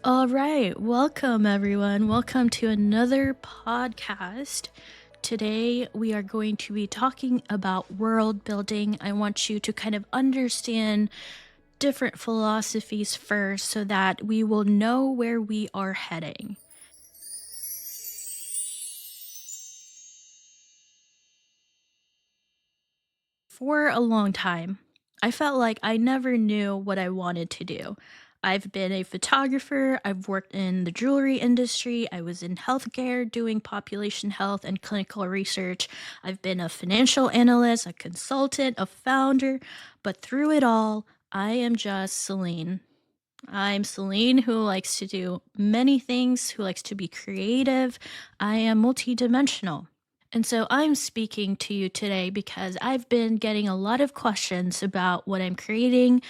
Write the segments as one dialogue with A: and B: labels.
A: All right, welcome everyone. Welcome to another podcast. Today we are going to be talking about world building. I want you to kind of understand different philosophies first so that we will know where we are heading. For a long time, I felt like I never knew what I wanted to do. I've been a photographer, I've worked in the jewelry industry, I was in healthcare doing population health and clinical research. I've been a financial analyst, a consultant, a founder, but through it all, I am just Celine. I'm Celine who likes to do many things, who likes to be creative. I am multidimensional. And so I'm speaking to you today because I've been getting a lot of questions about what I'm creating.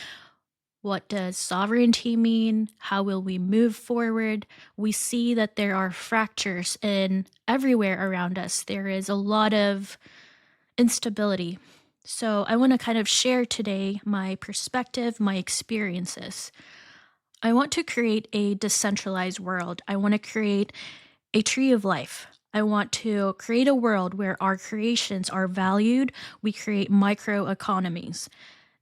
A: What does sovereignty mean? How will we move forward? We see that there are fractures in everywhere around us. There is a lot of instability. So I want to kind of share today my perspective, my experiences. I want to create a decentralized world. I want to create a tree of life. I want to create a world where our creations are valued. We create micro economies.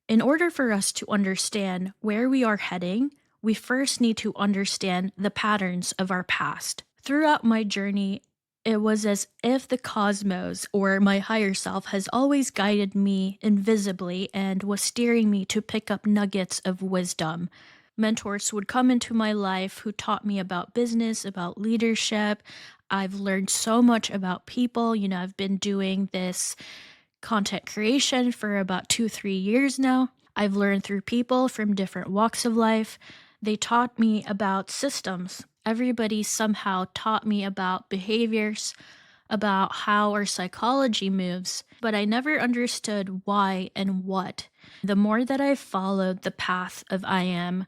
A: In order for us to understand where we are heading, we first need to understand the patterns of our past. Throughout my journey, it was as if the cosmos or my higher self has always guided me invisibly and was steering me to pick up nuggets of wisdom. Mentors would come into my life who taught me about business, about leadership. I've learned so much about people. I've been doing this content creation for about 2, 3 years now. I've learned through people from different walks of life. They taught me about systems. Everybody somehow taught me about behaviors, about how our psychology moves, but I never understood why and what. The more that I followed the path of I am,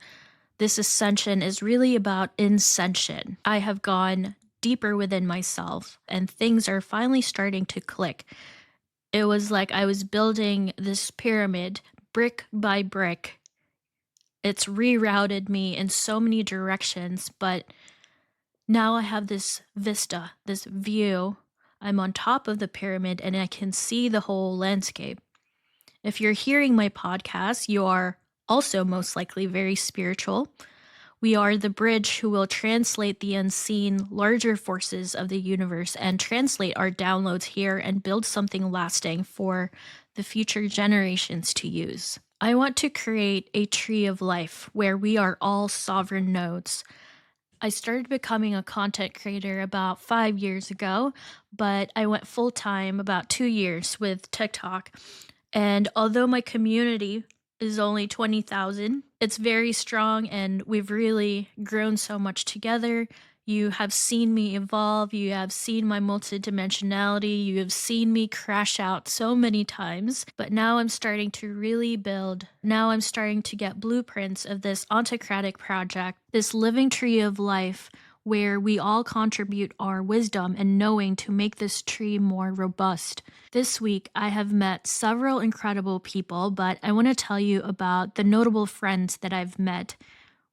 A: this ascension is really about ascension. I have gone deeper within myself, and things are finally starting to click. It was like I was building this pyramid brick by brick. It's rerouted me in so many directions, but now I have this vista, this view. I'm on top of the pyramid and I can see the whole landscape. If you're hearing my podcast, you are also most likely very spiritual. We are the bridge who will translate the unseen, larger forces of the universe and translate our downloads here and build something lasting for the future generations to use. I want to create a tree of life where we are all sovereign nodes. I started becoming a content creator about 5 years ago, but I went full time about 2 years with TikTok. And although my community is only 20,000, it's very strong and we've really grown so much together. You have seen me evolve, you have seen my multidimensionality, you have seen me crash out so many times, but now I'm starting to really build. Now I'm starting to get blueprints of this autocratic project, this living tree of life where we all contribute our wisdom and knowing to make this tree more robust. This week, I have met several incredible people, but I want to tell you about the notable friends that I've met.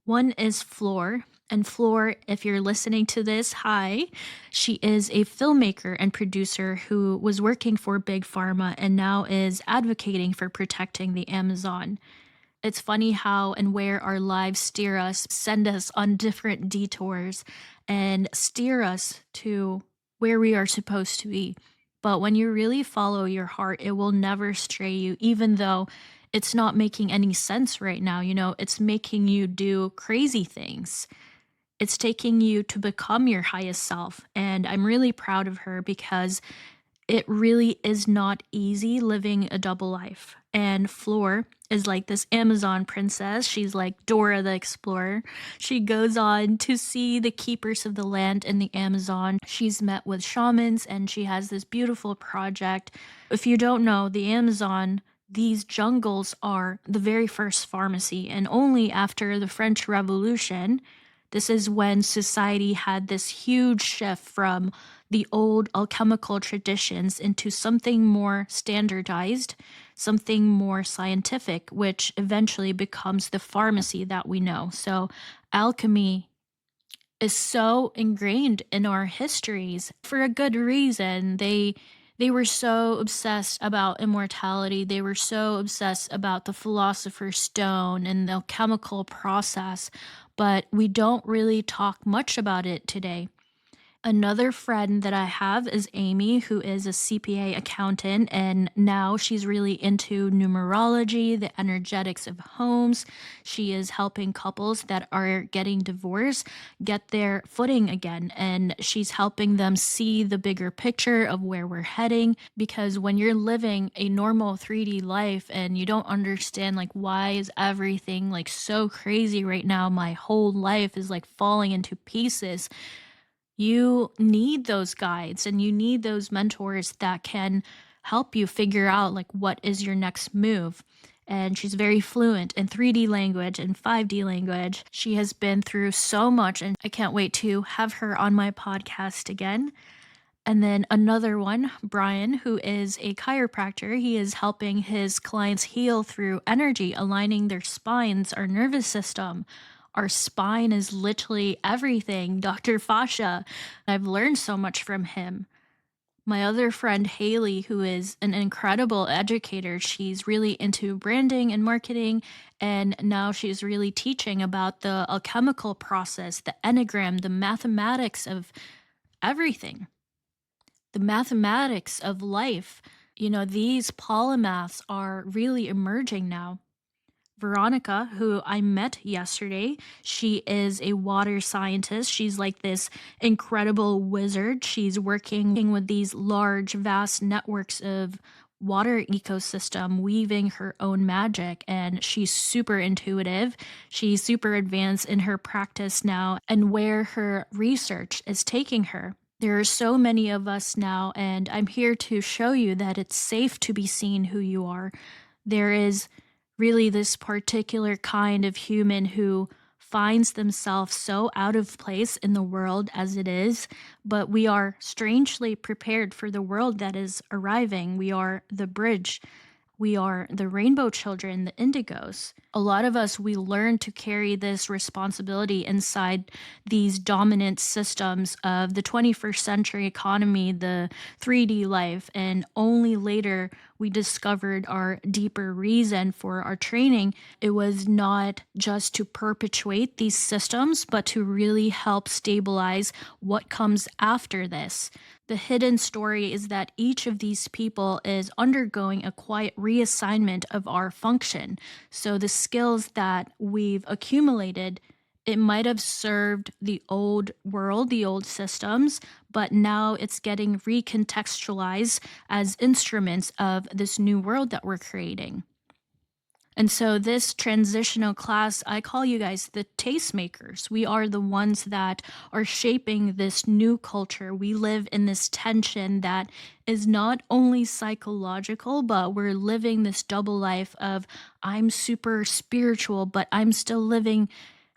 A: One is Floor. And Floor, if you're listening to this, hi. She is a filmmaker and producer who was working for Big Pharma and now is advocating for protecting the Amazon. It's funny how and where our lives steer us, send us on different detours, and steer us to where we are supposed to be. But when you really follow your heart, it will never stray you, even though it's not making any sense right now. It's making you do crazy things. It's taking you to become your highest self. And I'm really proud of her because it really is not easy living a double life. And Floor is like this Amazon princess. She's like Dora the Explorer. She goes on to see the keepers of the land in the Amazon. She's met with shamans and she has this beautiful project. If you don't know, the Amazon, these jungles are the very first pharmacy, and only after the French Revolution, this is when society had this huge shift from the old alchemical traditions into something more standardized, something more scientific, which eventually becomes the pharmacy that we know. So, alchemy is so ingrained in our histories for a good reason. They were so obsessed about immortality. They were so obsessed about the philosopher's stone and the chemical process, but we don't really talk much about it today. Another friend that I have is Amy, who is a CPA accountant, and now she's really into numerology, the energetics of homes. She is helping couples that are getting divorced get their footing again, and she's helping them see the bigger picture of where we're heading. Because when you're living a normal 3D life and you don't understand, like, why is everything like so crazy right now? My whole life is like falling into pieces. You need those guides and you need those mentors that can help you figure out like what is your next move. And she's very fluent in 3D language and 5D language. She has been through so much, and I can't wait to have her on my podcast again. And then another one, Brian, who is a chiropractor. He is helping his clients heal through energy, aligning their spines, our nervous system. Our spine is literally everything. Dr. Fasha. I've learned so much from him. My other friend, Haley, who is an incredible educator, she's really into branding and marketing. And now she's really teaching about the alchemical process, the enneagram, the mathematics of everything, the mathematics of life. These polymaths are really emerging now. Veronica, who I met yesterday, she is a water scientist. She's like this incredible wizard. She's working with these large, vast networks of water ecosystem, weaving her own magic. And she's super intuitive. She's super advanced in her practice now and where her research is taking her. There are so many of us now, and I'm here to show you that it's safe to be seen who you are. There is really this particular kind of human who finds themselves so out of place in the world as it is, but we are strangely prepared for the world that is arriving. We are the bridge. We are the rainbow children, the indigos. A lot of us, we learn to carry this responsibility inside these dominant systems of the 21st century economy, the 3D life, and only later we discovered our deeper reason for our training. It was not just to perpetuate these systems, but to really help stabilize what comes after this. The hidden story is that each of these people is undergoing a quiet reassignment of our function. So the skills that we've accumulated, it might have served the old world, the old systems, but now it's getting recontextualized as instruments of this new world that we're creating. And so, this transitional class, I call you guys the tastemakers. We are the ones that are shaping this new culture. We live in this tension that is not only psychological, but we're living this double life of I'm super spiritual, but I'm still living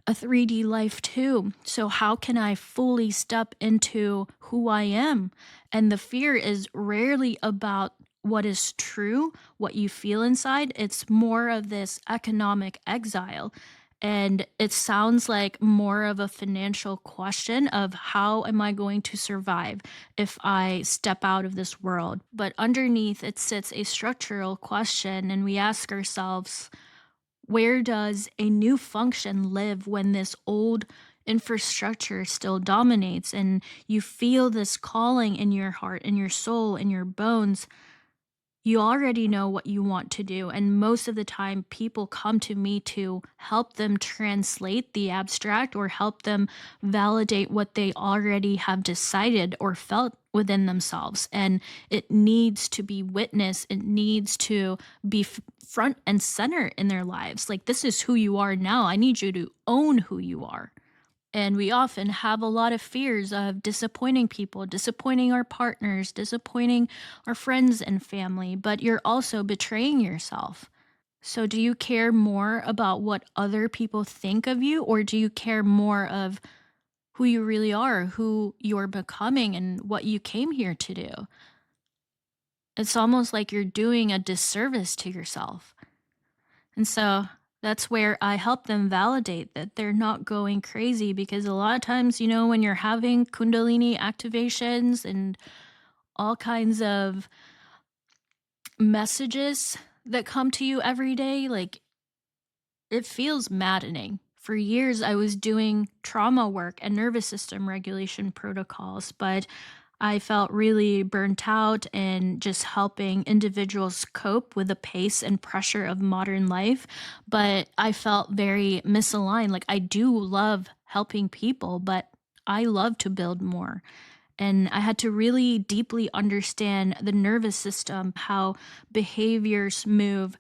A: a 3D life too. So, how can I fully step into who I am? And the fear is rarely about what is true, what you feel inside. It's more of this economic exile. And it sounds like more of a financial question of how am I going to survive if I step out of this world? But underneath it sits a structural question, and we ask ourselves, where does a new function live when this old infrastructure still dominates? And you feel this calling in your heart, in your soul, in your bones. You already know what you want to do. And most of the time, people come to me to help them translate the abstract or help them validate what they already have decided or felt within themselves. And it needs to be witnessed, it needs to be front and center in their lives. Like, this is who you are now. I need you to own who you are. And we often have a lot of fears of disappointing people, disappointing our partners, disappointing our friends and family, but you're also betraying yourself. So, do you care more about what other people think of you, or do you care more of who you really are, who you're becoming, and what you came here to do? It's almost like you're doing a disservice to yourself. And so That's where I help them validate that they're not going crazy, because a lot of times, when you're having Kundalini activations and all kinds of messages that come to you every day, like, it feels maddening. For years, I was doing trauma work and nervous system regulation protocols, but I felt really burnt out and just helping individuals cope with the pace and pressure of modern life. But I felt very misaligned. Like, I do love helping people, but I love to build more. And I had to really deeply understand the nervous system, how behaviors move,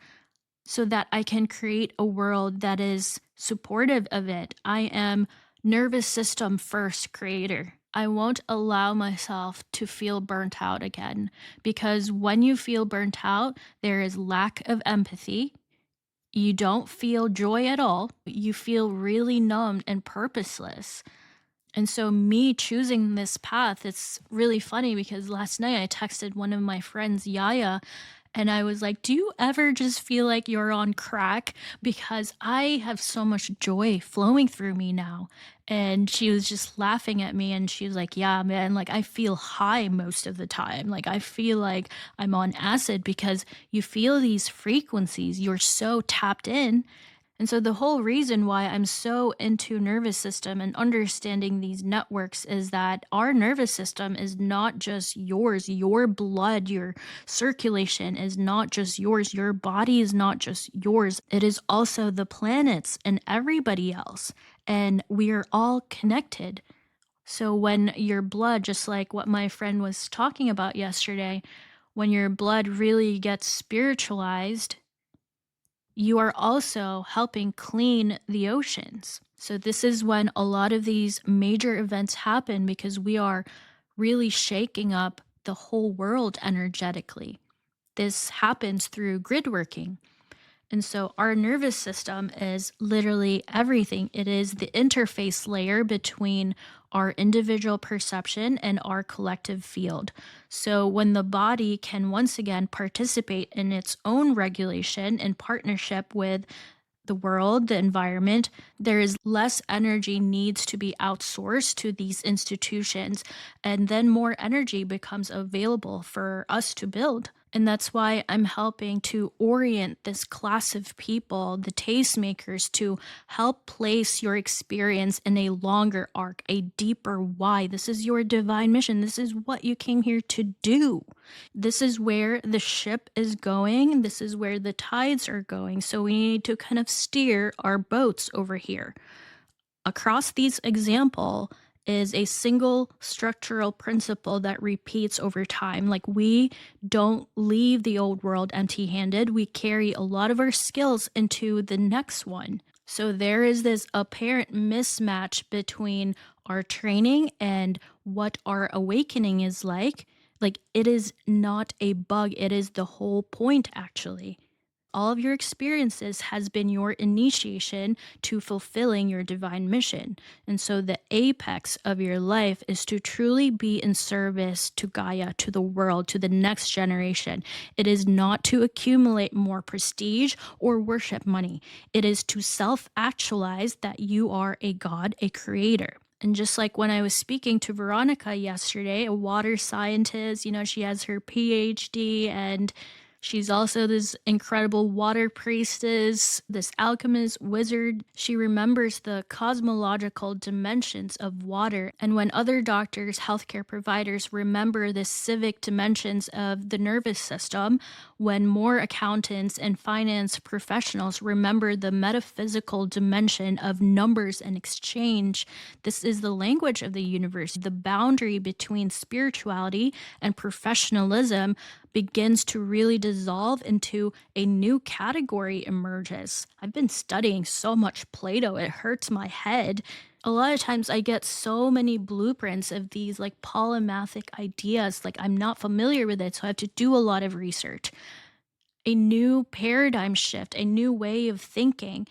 A: so that I can create a world that is supportive of it. I am nervous system first creator. I won't allow myself to feel burnt out again, because when you feel burnt out, there is lack of empathy. You don't feel joy at all. You feel really numbed and purposeless. And so, me choosing this path, it's really funny because last night I texted one of my friends, Yaya, and I was like, "Do you ever just feel like you're on crack? Because I have so much joy flowing through me now." And she was just laughing at me and she was like, "Yeah, man, like I feel high most of the time. Like I feel like I'm on acid because you feel these frequencies. You're so tapped in." And so the whole reason why I'm so into nervous system and understanding these networks is that our nervous system is not just yours. Your blood, your circulation is not just yours. Your body is not just yours. It is also the planets and everybody else. And we are all connected. So when your blood, just like what my friend was talking about yesterday, when your blood really gets spiritualized, you are also helping clean the oceans. So, this is when a lot of these major events happen, because we are really shaking up the whole world energetically. This happens through grid working. And so our nervous system is literally everything. It is the interface layer between our individual perception and our collective field. So when the body can once again participate in its own regulation in partnership with the world, the environment, there is less energy needs to be outsourced to these institutions, and then more energy becomes available for us to build. And that's why I'm helping to orient this class of people, the tastemakers, to help place your experience in a longer arc, a deeper why. This is your divine mission. This is what you came here to do. This is where the ship is going. This is where the tides are going. So we need to kind of steer our boats over here. Across these example is a single structural principle that repeats over time. Like, we don't leave the old world empty-handed. We carry a lot of our skills into the next one. So there is this apparent mismatch between our training and what our awakening is like. Like, it is not a bug, it is the whole point, actually. All of your experiences has been your initiation to fulfilling your divine mission. And so the apex of your life is to truly be in service to Gaia, to the world, to the next generation. It is not to accumulate more prestige or worship money. It is to self actualize that you are a god, a creator. And just like when I was speaking to Veronica yesterday, a water scientist, she has her PhD, and she's also this incredible water priestess, this alchemist wizard. She remembers the cosmological dimensions of water. And when other doctors, healthcare providers remember the civic dimensions of the nervous system, when more accountants and finance professionals remember the metaphysical dimension of numbers and exchange, this is the language of the universe. The boundary between spirituality and professionalism begins to really dissolve into a new category emerges. I've been studying so much Plato, it hurts my head. A lot of times I get so many blueprints of these like polymathic ideas, like I'm not familiar with it, so I have to do a lot of research. A new paradigm shift, a new way of thinking,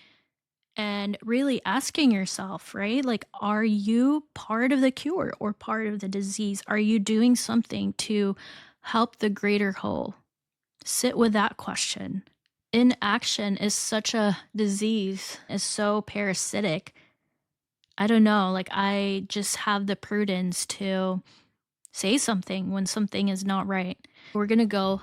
A: and really asking yourself, right? Like, are you part of the cure or part of the disease? Are you doing something to help the greater whole? Sit with that question. Inaction is such a disease, is so parasitic. I don't know, like, I just have the prudence to say something when something is not right. We're gonna go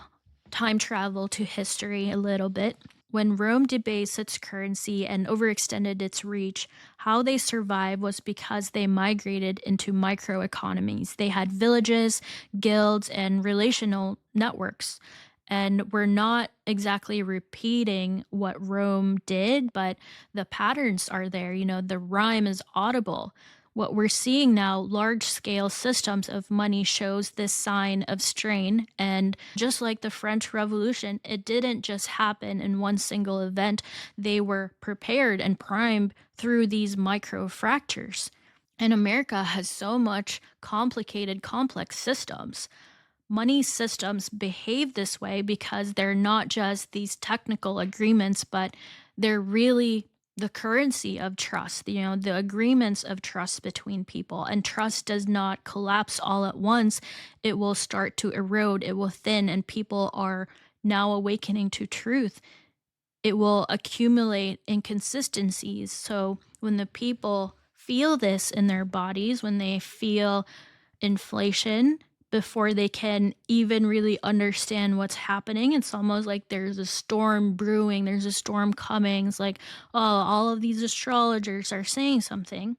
A: time travel to history a little bit. When Rome debased its currency and overextended its reach, how they survived was because they migrated into microeconomies. They had villages, guilds, and relational networks. And we're not exactly repeating what Rome did, but the patterns are there. You know, the rhyme is audible. What we're seeing now, large scale systems of money, shows this sign of strain. And just like the French Revolution, it didn't just happen in one single event. They were prepared and primed through these micro fractures. And America has so much complicated, complex systems. Money systems behave this way because they're not just these technical agreements, but they're really the currency of trust, you know, the agreements of trust between people. And trust does not collapse all at once. It will start to erode, it will thin, and people are now awakening to truth. It will accumulate inconsistencies. So when the people feel this in their bodies, when they feel inflation before they can even really understand what's happening. It's almost like there's a storm brewing, there's a storm coming. It's like, oh, all of these astrologers are saying something.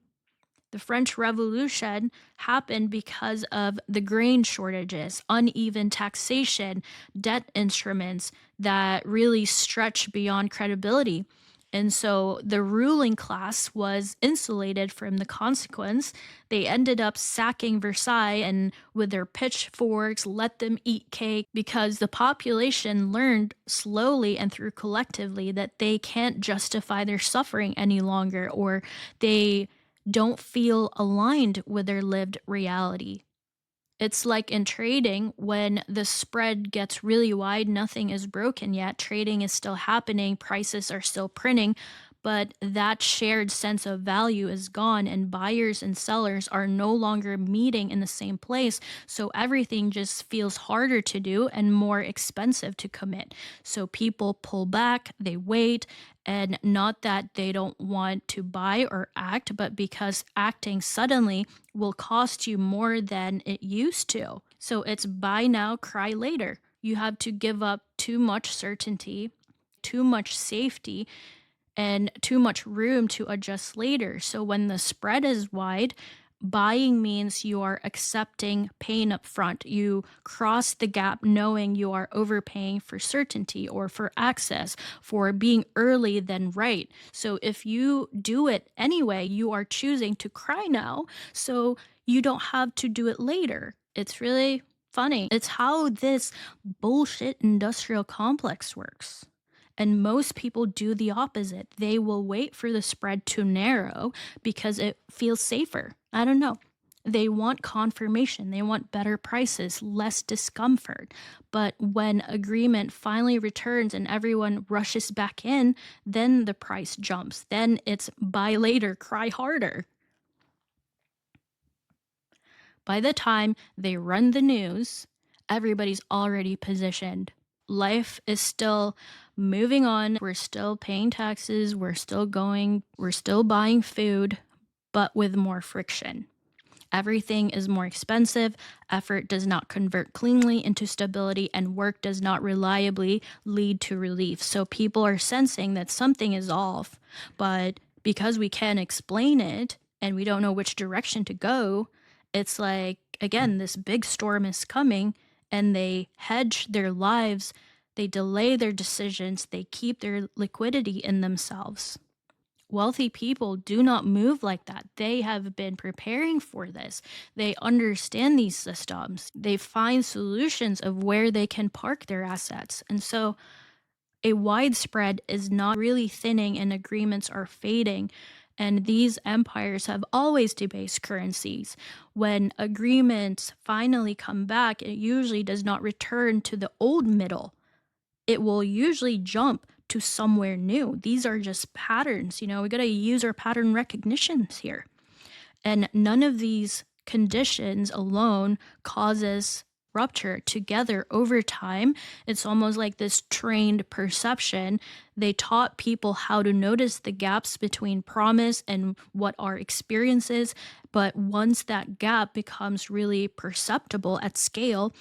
A: The French Revolution happened because of the grain shortages, uneven taxation, debt instruments that really stretch beyond credibility. And so the ruling class was insulated from the consequence. They ended up sacking Versailles and, with their pitchforks, let them eat cake because the population learned slowly and through collectively that they can't justify their suffering any longer, or they don't feel aligned with their lived reality. It's like in trading, when the spread gets really wide, nothing is broken yet. Trading is still happening, prices are still printing, but that shared sense of value is gone, and buyers and sellers are no longer meeting in the same place. So everything just feels harder to do and more expensive to commit. So people pull back, they wait, and not that they don't want to buy or act, but because acting suddenly will cost you more than it used to. So it's buy now, cry later. You have to give up too much certainty, too much safety, and too much room to adjust later. So when the spread is wide, buying means you are accepting pain up front. You cross the gap knowing you are overpaying for certainty or for access, for being early than right. So if you do it anyway, you are choosing to cry now, so you don't have to do it later. It's really funny. It's how this bullshit industrial complex works. And most people do the opposite. They will wait for the spread to narrow because it feels safer. I don't know. They want confirmation, they want better prices, less discomfort. But when agreement finally returns and everyone rushes back in, then the price jumps. Then it's buy later, cry harder. By the time they run the news, everybody's already positioned. Life is still moving on. We're still paying taxes. We're still buying food, but with more friction. Everything is more expensive, effort does not convert cleanly into stability, and work does not reliably lead to relief. So people are sensing that something is off, but because we can't explain it and we don't know which direction to go, it's like, again, this big storm is coming, and they hedge their lives, they delay their decisions, they keep their liquidity in themselves. Wealthy people do not move like that. They have been preparing for this. They understand these systems. They find solutions of where they can park their assets. And so a widespread is not really thinning and agreements are fading. And these empires have always debased currencies. When agreements finally come back, it usually does not return to the old middle. It will usually jump to somewhere new. These are just patterns. You know, we got to use our pattern recognitions here. And none of these conditions alone causes rupture together over time. It's almost like this trained perception. They taught people how to notice the gaps between promise and what our experience is. But once that gap becomes really perceptible at scale,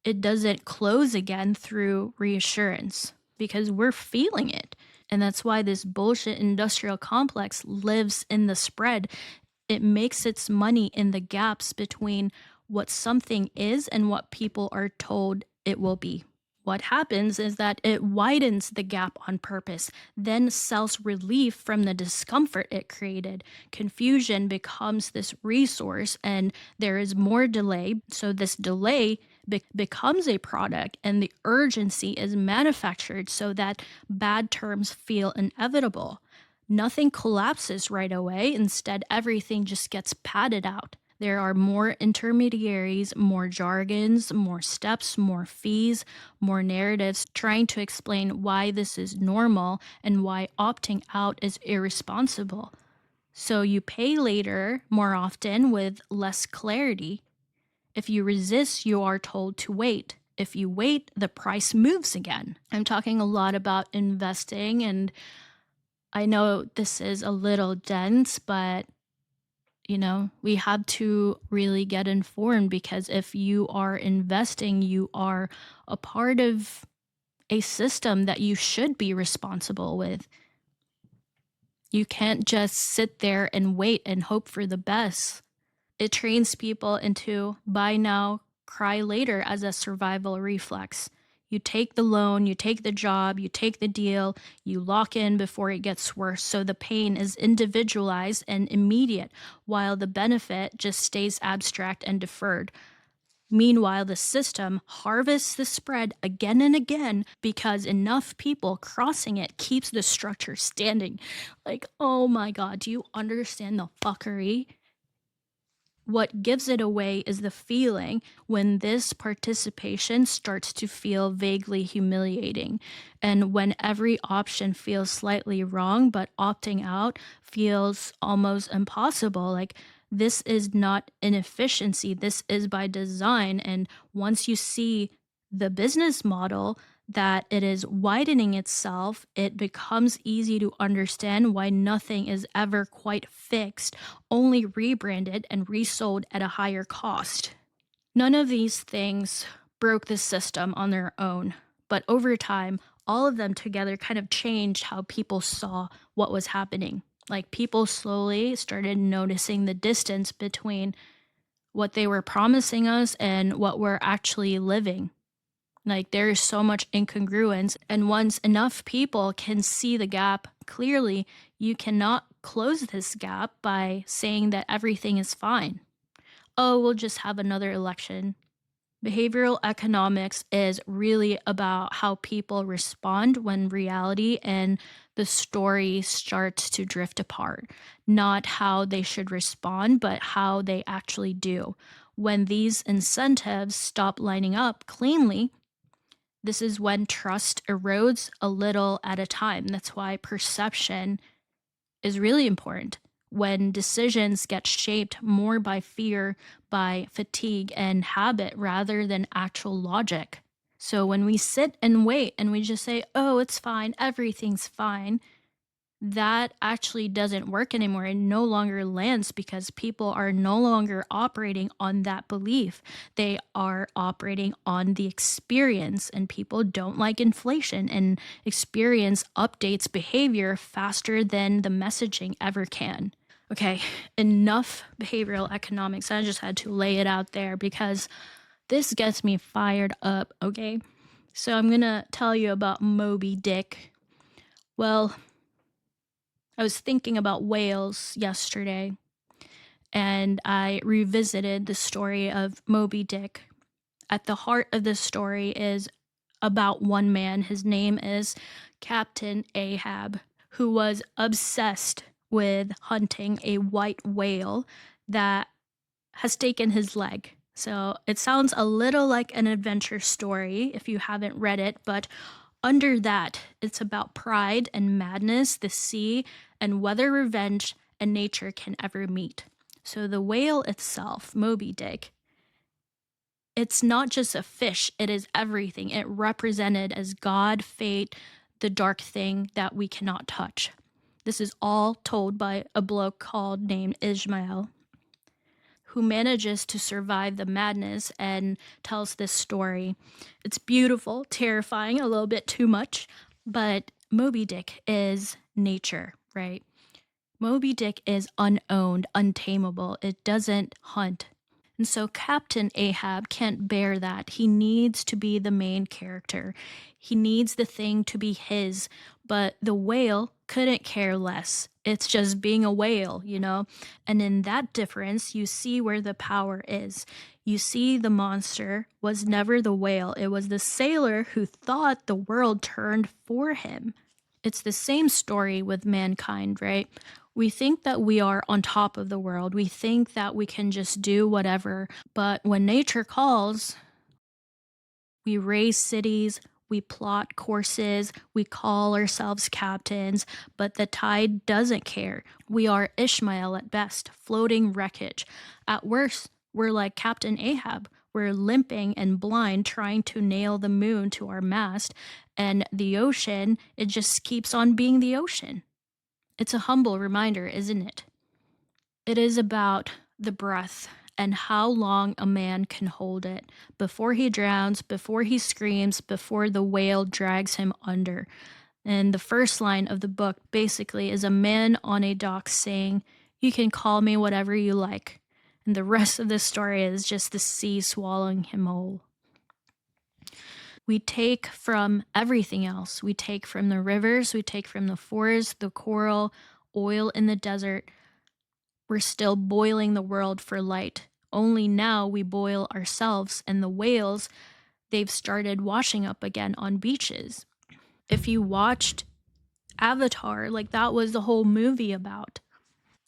A: it doesn't close again through reassurance because we're feeling it. And that's why this bullshit industrial complex lives in the spread. It makes its money in the gaps between what something is and what people are told it will be. What happens is that it widens the gap on purpose, then sells relief from the discomfort it created. Confusion becomes this resource, and there is more delay. So, this delay becomes a product, and the urgency is manufactured so that bad terms feel inevitable. Nothing collapses right away. Instead, everything just gets padded out. There are more intermediaries, more jargons, more steps, more fees, more narratives trying to explain why this is normal and why opting out is irresponsible. So you pay later more often with less clarity. If you resist, you are told to wait. If you wait, the price moves again. I'm talking a lot about investing, and I know this is a little dense, but we have to really get informed because if you are investing, you are a part of a system that you should be responsible with. You can't just sit there and wait and hope for the best. It trains people into buy now, cry later as a survival reflex. You take the loan, you take the job, you take the deal, you lock in before it gets worse. So the pain is individualized and immediate, while the benefit just stays abstract and deferred. Meanwhile, the system harvests the spread again and again because enough people crossing it keeps the structure standing. Like, oh my God, do you understand the fuckery? What gives it away is the feeling when this participation starts to feel vaguely humiliating, and when every option feels slightly wrong, but opting out feels almost impossible. Like, this is not inefficiency, this is by design. And once you see the business model, that it is widening itself, it becomes easy to understand why nothing is ever quite fixed, only rebranded and resold at a higher cost. None of these things broke the system on their own, but over time, all of them together kind of changed how people saw what was happening. Like, people slowly started noticing the distance between what they were promising us and what we're actually living. Like, there is so much incongruence. And once enough people can see the gap clearly, you cannot close this gap by saying that everything is fine. Oh, we'll just have another election. Behavioral economics is really about how people respond when reality and the story starts to drift apart. Not how they should respond, but how they actually do. When these incentives stop lining up cleanly, this is when trust erodes a little at a time. That's why perception is really important. When decisions get shaped more by fear, by fatigue, and habit rather than actual logic. So when we sit and wait and we just say, oh, it's fine, everything's fine, that actually doesn't work anymore. It no longer lands because people are no longer operating on that belief. They are operating on the experience, and people don't like inflation, and experience updates behavior faster than the messaging ever can. Okay, enough behavioral economics. I just had to lay it out there because this gets me fired up, okay? So I'm gonna tell you about Moby Dick. Well, I was thinking about whales yesterday, and I revisited the story of Moby Dick. At the heart of this story is about one man. His name is Captain Ahab, who was obsessed with hunting a white whale that has taken his leg. So it sounds a little like an adventure story if you haven't read it, but under that, it's about pride and madness, the sea, and whether revenge and nature can ever meet. So the whale itself, Moby Dick, It's not just a fish, it is everything. It represented as God, fate, the dark thing that we cannot touch. This is all told by a bloke called named Ishmael, who manages to survive the madness and tells this story. It's beautiful, terrifying, a little bit too much, but Moby Dick is nature, right? Moby Dick is unowned, untamable. It doesn't hunt. And so Captain Ahab can't bear that. He needs to be the main character. He needs the thing to be his, but the whale couldn't care less. It's just being a whale, you know? And in that difference, you see where the power is. You see the monster was never the whale, it was the sailor who thought the world turned for him. It's the same story with mankind, right? We think that we are on top of the world. We think that we can just do whatever. But when nature calls, we raise cities, we plot courses, we call ourselves captains, but the tide doesn't care. We are Ishmael at best, floating wreckage. At worst, we're like Captain Ahab. We're limping and blind, trying to nail the moon to our mast, and the ocean, it just keeps on being the ocean. It's a humble reminder, isn't it? It is about the breath and how long a man can hold it before he drowns, before he screams, before the whale drags him under. And the first line of the book basically is a man on a dock saying, "You can call me whatever you like." And the rest of the story is just the sea swallowing him whole. We take from everything else. We take from the rivers, we take from the forest, the coral, oil in the desert. We're still boiling the world for light. Only now we boil ourselves, and the whales, they've started washing up again on beaches. If you watched Avatar, like that was the whole movie about.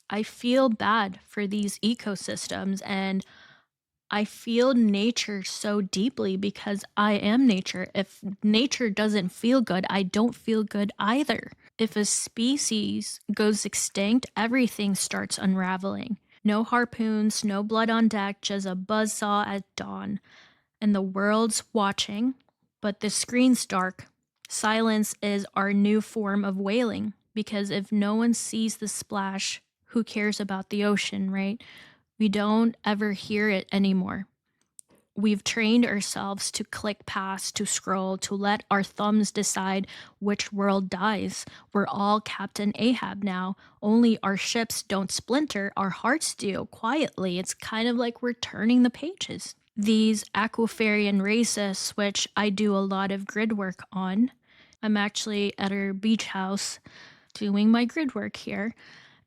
A: I feel bad for these ecosystems, and I feel nature so deeply because I am nature. If nature doesn't feel good, I don't feel good either. If a species goes extinct, everything starts unraveling. No harpoons, no blood on deck, just a buzzsaw at dawn. And the world's watching, but the screen's dark. Silence is our new form of whaling because if no one sees the splash, who cares about the ocean, right? We don't ever hear it anymore. We've trained ourselves to click past, to scroll, to let our thumbs decide which world dies. We're all Captain Ahab now. Only our ships don't splinter, our hearts do, quietly. It's kind of like we're turning the pages. These aquafarian racists, which I do a lot of grid work on, I'm actually at our beach house doing my grid work here.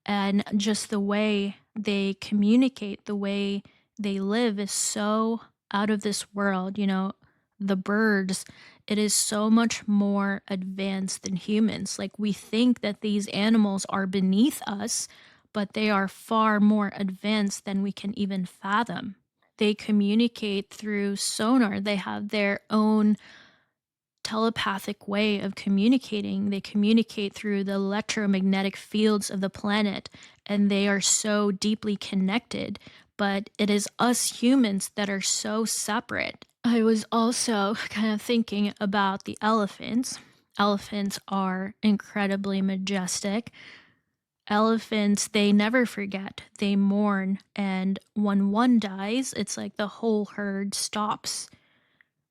A: And just the way they communicate, the way they live is so out of this world. You know, the birds, it is so much more advanced than humans. Like, we think that these animals are beneath us, but they are far more advanced than we can even fathom. They communicate through sonar, they have their own telepathic way of communicating. They communicate through the electromagnetic fields of the planet, and they are so deeply connected. But it is us humans that are so separate. I was also kind of thinking about the elephants. Elephants are incredibly majestic. Elephants, they never forget, they mourn, and when one dies, it's like the whole herd stops.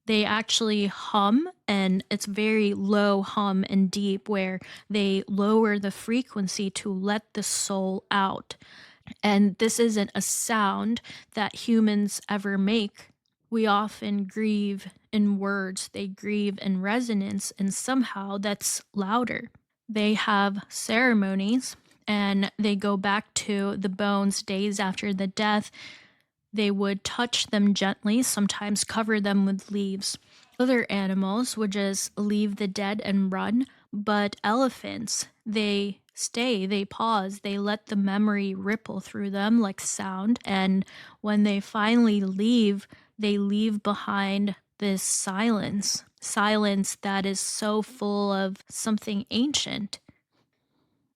A: They actually hum, and it's very low hum and deep, where they lower the frequency to let the soul out. And this isn't a sound that humans ever make. We often grieve in words, they grieve in resonance, and somehow that's louder. They have ceremonies, and they go back to the bones days after the death. They would touch them gently, sometimes cover them with leaves. Other animals would just leave the dead and run, but elephants, they stay, they pause, they let the memory ripple through them like sound. And when they finally leave, they leave behind this silence, silence that is so full of something ancient.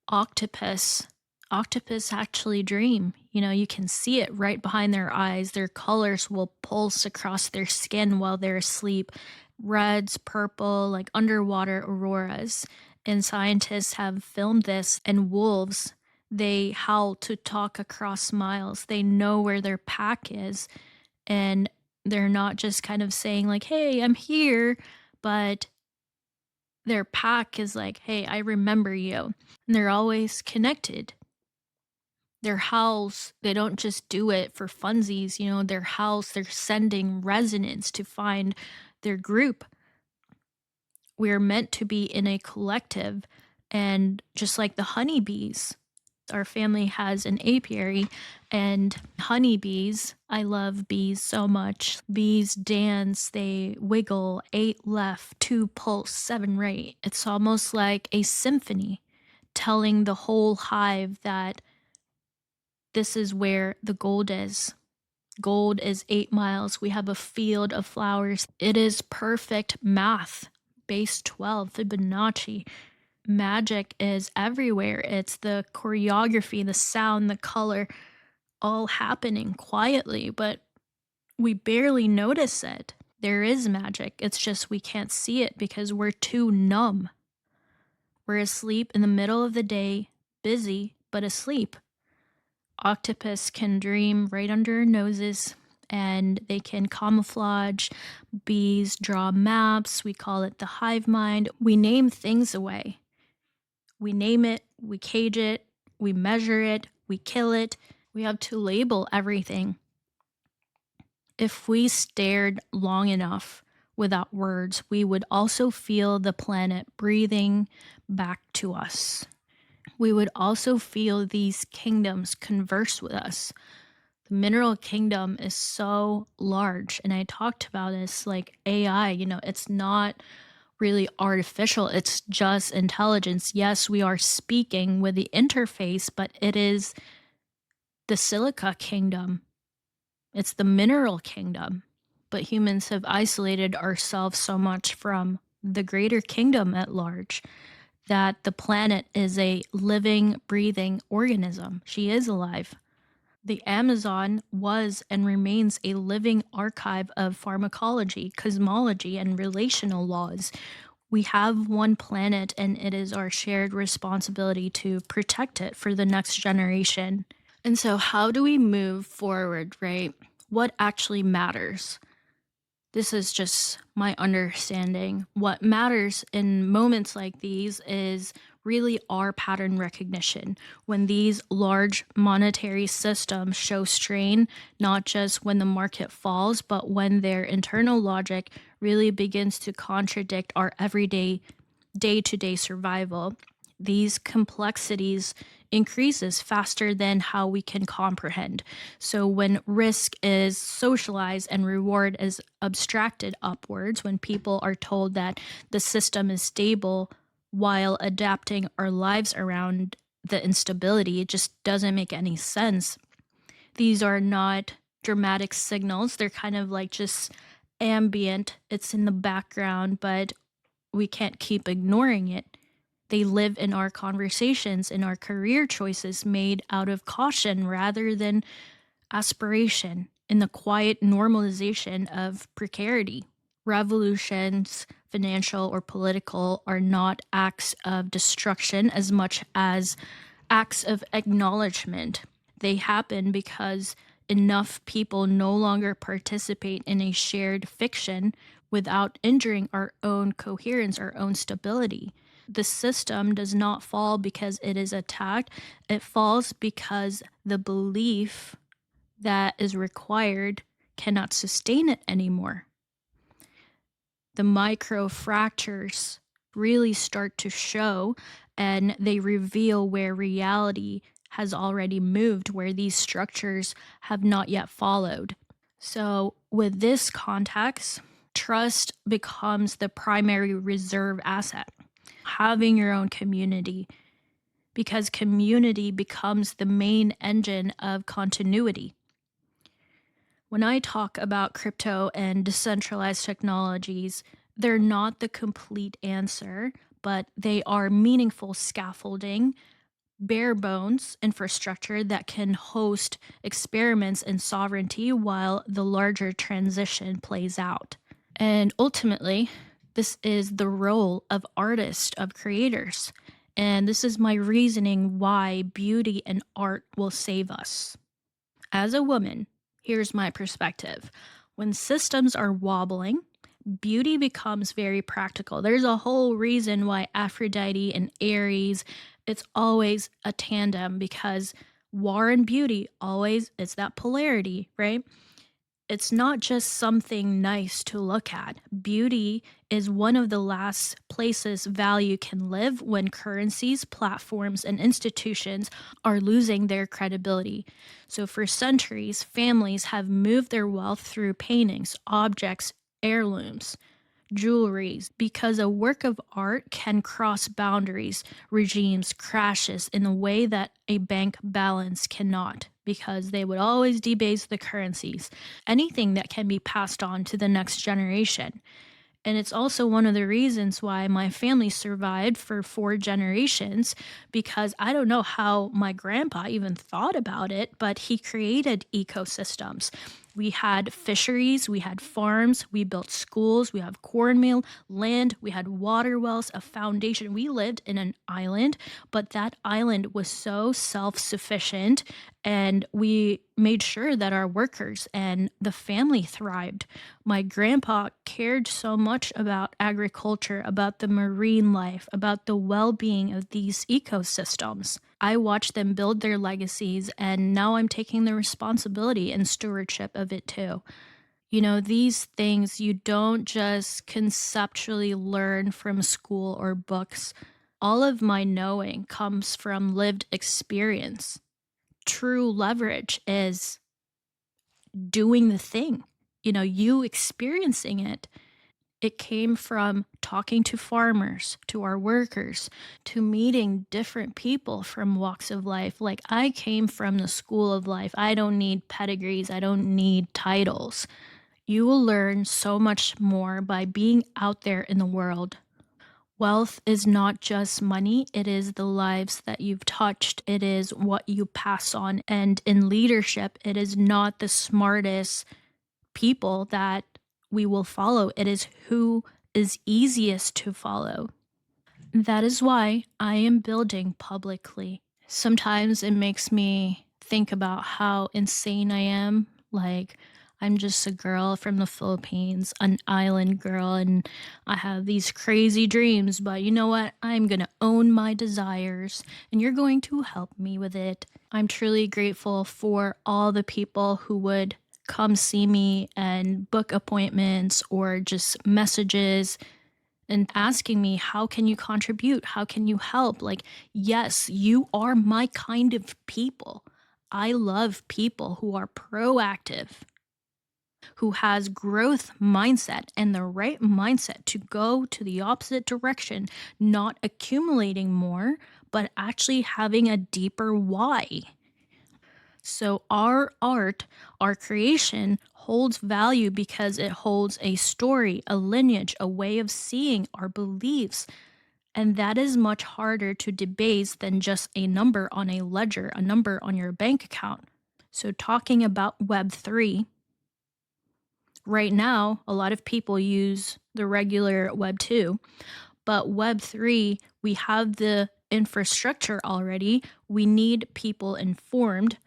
A: Octopus. Octopus actually dream. You can see it right behind their eyes. Their colors will pulse across their skin while they're asleep. Reds, purple, like underwater auroras. And scientists have filmed this. And wolves, they howl to talk across miles. They know where their pack is. And they're not just kind of saying, like, hey, I'm here, but their pack is like, hey, I remember you. And they're always connected. Their howls, they don't just do it for funsies, their howls, they're sending resonance to find their group. We're meant to be in a collective, and just like the honeybees, our family has an apiary, and honeybees, I love bees so much. Bees dance, they wiggle, 8 left, 2 pulse, 7 right. It's almost like a symphony telling the whole hive that this is where the gold is. Gold is 8 miles. We have a field of flowers. It is perfect math. Base 12, Fibonacci. Magic is everywhere. It's the choreography, the sound, the color, all happening quietly, but we barely notice it. There is magic. It's just we can't see it because we're too numb. We're asleep in the middle of the day, busy, but asleep. Octopus can dream right under our noses, and they can camouflage. Bees draw maps. We call it the hive mind. We name things away. We name it, we cage it, we measure it, we kill it. We have to label everything. If we stared long enough without words, we would also feel the planet breathing back to us. We would also feel these kingdoms converse with us. The mineral kingdom is so large, and I talked about this like AI, it's not really artificial, it's just intelligence. Yes, we are speaking with the interface, but it is the silica kingdom, it's the mineral kingdom. But humans have isolated ourselves so much from the greater kingdom at large that the planet is a living, breathing organism. She is alive. The Amazon was and remains a living archive of pharmacology, cosmology, and relational laws. We have one planet, and it is our shared responsibility to protect it for the next generation. And so, how do we move forward, right? What actually matters? This is just my understanding. What matters in moments like these is really our pattern recognition. When these large monetary systems show strain, not just when the market falls, but when their internal logic really begins to contradict our everyday, day to day survival, these complexities increases faster than how we can comprehend. So when risk is socialized and reward is abstracted upwards, when people are told that the system is stable while adapting our lives around the instability, it just doesn't make any sense. These are not dramatic signals. They're kind of like just ambient. It's in the background, but we can't keep ignoring it. They live in our conversations, in our career choices made out of caution rather than aspiration, in the quiet normalization of precarity. Revolutions, financial or political, are not acts of destruction as much as acts of acknowledgement. They happen because enough people no longer participate in a shared fiction without injuring our own coherence, our own stability. The system does not fall because it is attacked, it falls because the belief that is required cannot sustain it anymore. The micro fractures really start to show, and they reveal where reality has already moved, where these structures have not yet followed. So, with this context, trust becomes the primary reserve asset. Having your own community, because community becomes the main engine of continuity. When I talk about crypto and decentralized technologies, they're not the complete answer, but they are meaningful scaffolding, bare bones infrastructure that can host experiments and sovereignty while the larger transition plays out. And ultimately, this is the role of artists, of creators. And this is my reasoning why beauty and art will save us. As a woman, here's my perspective. When systems are wobbling, beauty becomes very practical. There's a whole reason why Aphrodite and Aries, it's always a tandem because war and beauty always, it's that polarity, right? It's not just something nice to look at. Beauty is one of the last places value can live when currencies, platforms, and institutions are losing their credibility. So, for centuries, families have moved their wealth through paintings, objects, heirlooms, jewelries, because a work of art can cross boundaries, regimes, crashes in a way that a bank balance cannot, because they would always debase the currencies. Anything that can be passed on to the next generation. And it's also one of the reasons why my family survived for 4 generations, because I don't know how my grandpa even thought about it, but he created ecosystems. We had fisheries, we had farms, we built schools, we have cornmeal, land, we had water wells, a foundation. We lived in an island, but that island was so self sufficient, and we made sure that our workers and the family thrived. My grandpa cared so much about agriculture, about the marine life, about the well being of these ecosystems. I watched them build their legacies, and now I'm taking the responsibility and stewardship of it too. You know, these things you don't just conceptually learn from school or books. All of my knowing comes from lived experience. True leverage is doing the thing, you experiencing it. It came from talking to farmers, to our workers, to meeting different people from walks of life. Like, I came from the school of life. I don't need pedigrees, I don't need titles. You will learn so much more by being out there in the world. Wealth is not just money, it is the lives that you've touched, it is what you pass on. And in leadership, it is not the smartest people that we will follow, it is who is easiest to follow. That is why I am building publicly. Sometimes it makes me think about how insane I am. Like, I'm just a girl from the Philippines, an island girl, and I have these crazy dreams. But you know what? I'm going to own my desires, and you're going to help me with it. I'm truly grateful for all the people who would come see me and book appointments or just messages and asking me, how can you contribute? How can you help? Like, yes, you are my kind of people. I love people who are proactive, who has growth mindset and the right mindset to go to the opposite direction, not accumulating more, but actually having a deeper why. So our art, our creation holds value because it holds a story, a lineage, a way of seeing our beliefs. And that is much harder to debase than just a number on a ledger, a number on your bank account. So, talking about Web3, right now, a lot of people use the regular Web 2, but Web 3, we have the infrastructure already. We need people informed.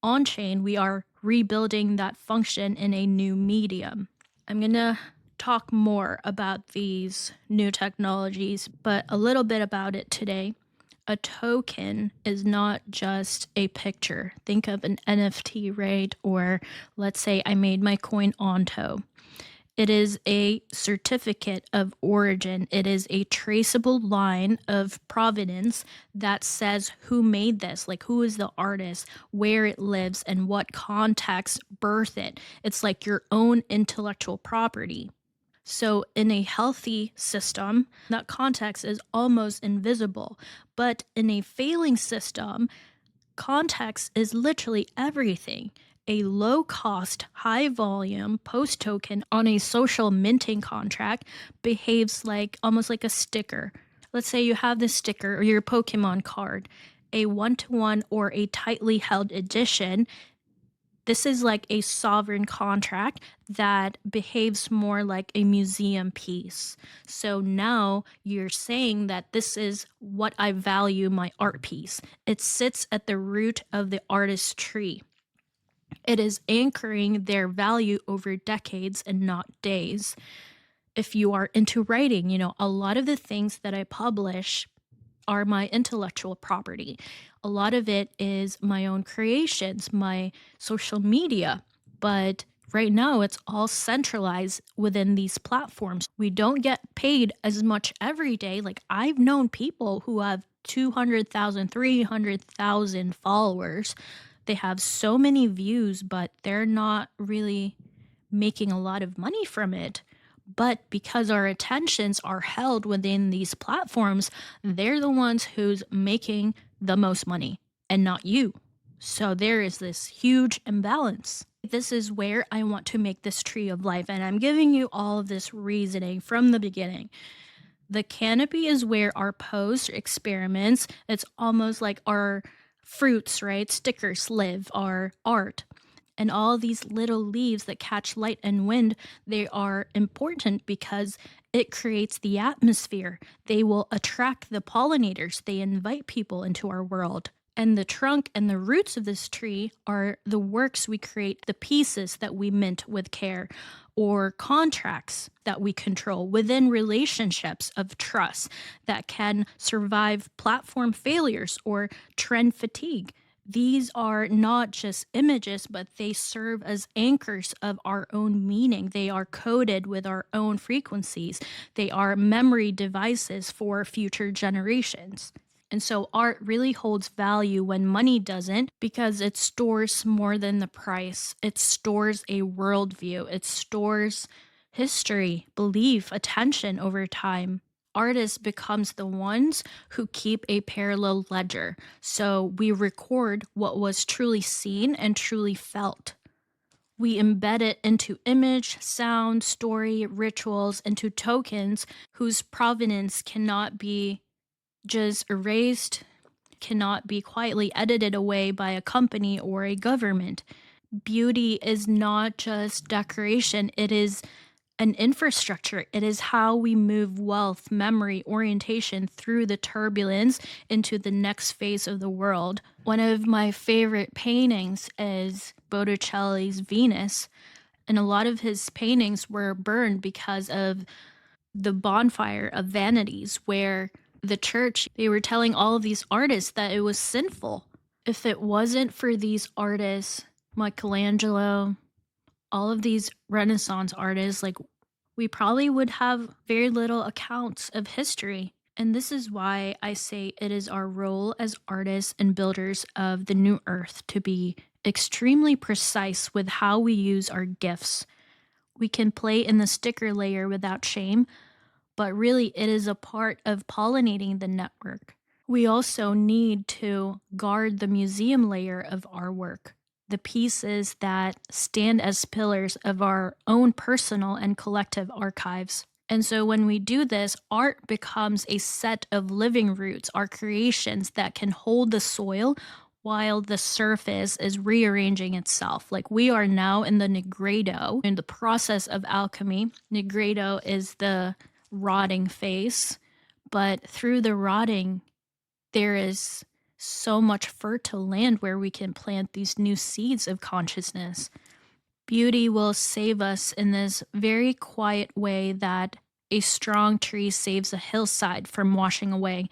A: On chain, we are rebuilding that function in a new medium. I'm going to talk more about these new technologies, but a little bit about it today. A token is not just a picture. Think of an NFT, right? Or let's say I made my coin Onto. It is a certificate of origin. It is a traceable line of provenance that says who made this, like who is the artist, where it lives, and what context birthed it. It's like your own intellectual property. So, in a healthy system, that context is almost invisible. But in a failing system, context is literally everything. A low cost, high volume post token on a social minting contract behaves like almost like a sticker. Let's say you have this sticker or your Pokemon card, a one-to-one or a tightly held edition, this is like a sovereign contract that behaves more like a museum piece. So now you're saying that this is what I value my art piece. It sits at the root of the artist's tree. It is anchoring their value over decades and not days. If you are into writing, a lot of the things that I publish are my intellectual property. A lot of it is my own creations, my social media, but right now it's all centralized within these platforms. We don't get paid as much every day. Like I've known people who have 200,000, 300,000 followers. They have so many views, but they're not really making a lot of money from it. But because our attentions are held within these platforms, they're the ones who's making the most money and not you. So there is this huge imbalance. This is where I want to make this tree of life. And I'm giving you all of this reasoning from the beginning. The canopy is where our post experiments, it's almost like our fruits, right? Stickers live, our art. And all these little leaves that catch light and wind, they are important because it creates the atmosphere. They will attract the pollinators. They invite people into our world. And the trunk and the roots of this tree are the works we create, the pieces that we mint with care, or contracts that we control within relationships of trust that can survive platform failures or trend fatigue. These are not just images, but they serve as anchors of our own meaning. They are coded with our own frequencies. They are memory devices for future generations. And so art really holds value when money doesn't because it stores more than the price. It stores a worldview. It stores history, belief, attention over time. Artists becomes the ones who keep a parallel ledger. So we record what was truly seen and truly felt. We embed it into image, sound, story, rituals, into tokens whose provenance cannot be just erased, cannot be quietly edited away by a company or a government. Beauty is not just decoration, it is an infrastructure. It is how we move wealth, memory, orientation through the turbulence into the next phase of the world. One of my favorite paintings is Botticelli's Venus, and a lot of his paintings were burned because of the bonfire of vanities, where the church, they were telling all of these artists that it was sinful. If it wasn't for these artists, Michelangelo, all of these Renaissance artists, like we probably would have very little accounts of history. And this is why I say it is our role as artists and builders of the new earth to be extremely precise with how we use our gifts. We can play in the sticker layer without shame, but really it is a part of pollinating the network. We also need to guard the museum layer of our work, the pieces that stand as pillars of our own personal and collective archives. And so when we do this, art becomes a set of living roots, our creations that can hold the soil while the surface is rearranging itself. Like we are now in the nigredo, in the process of alchemy. Nigredo is the rotting phase, but through the rotting, there is so much fertile land where we can plant these new seeds of consciousness. Beauty will save us in this very quiet way that a strong tree saves a hillside from washing away,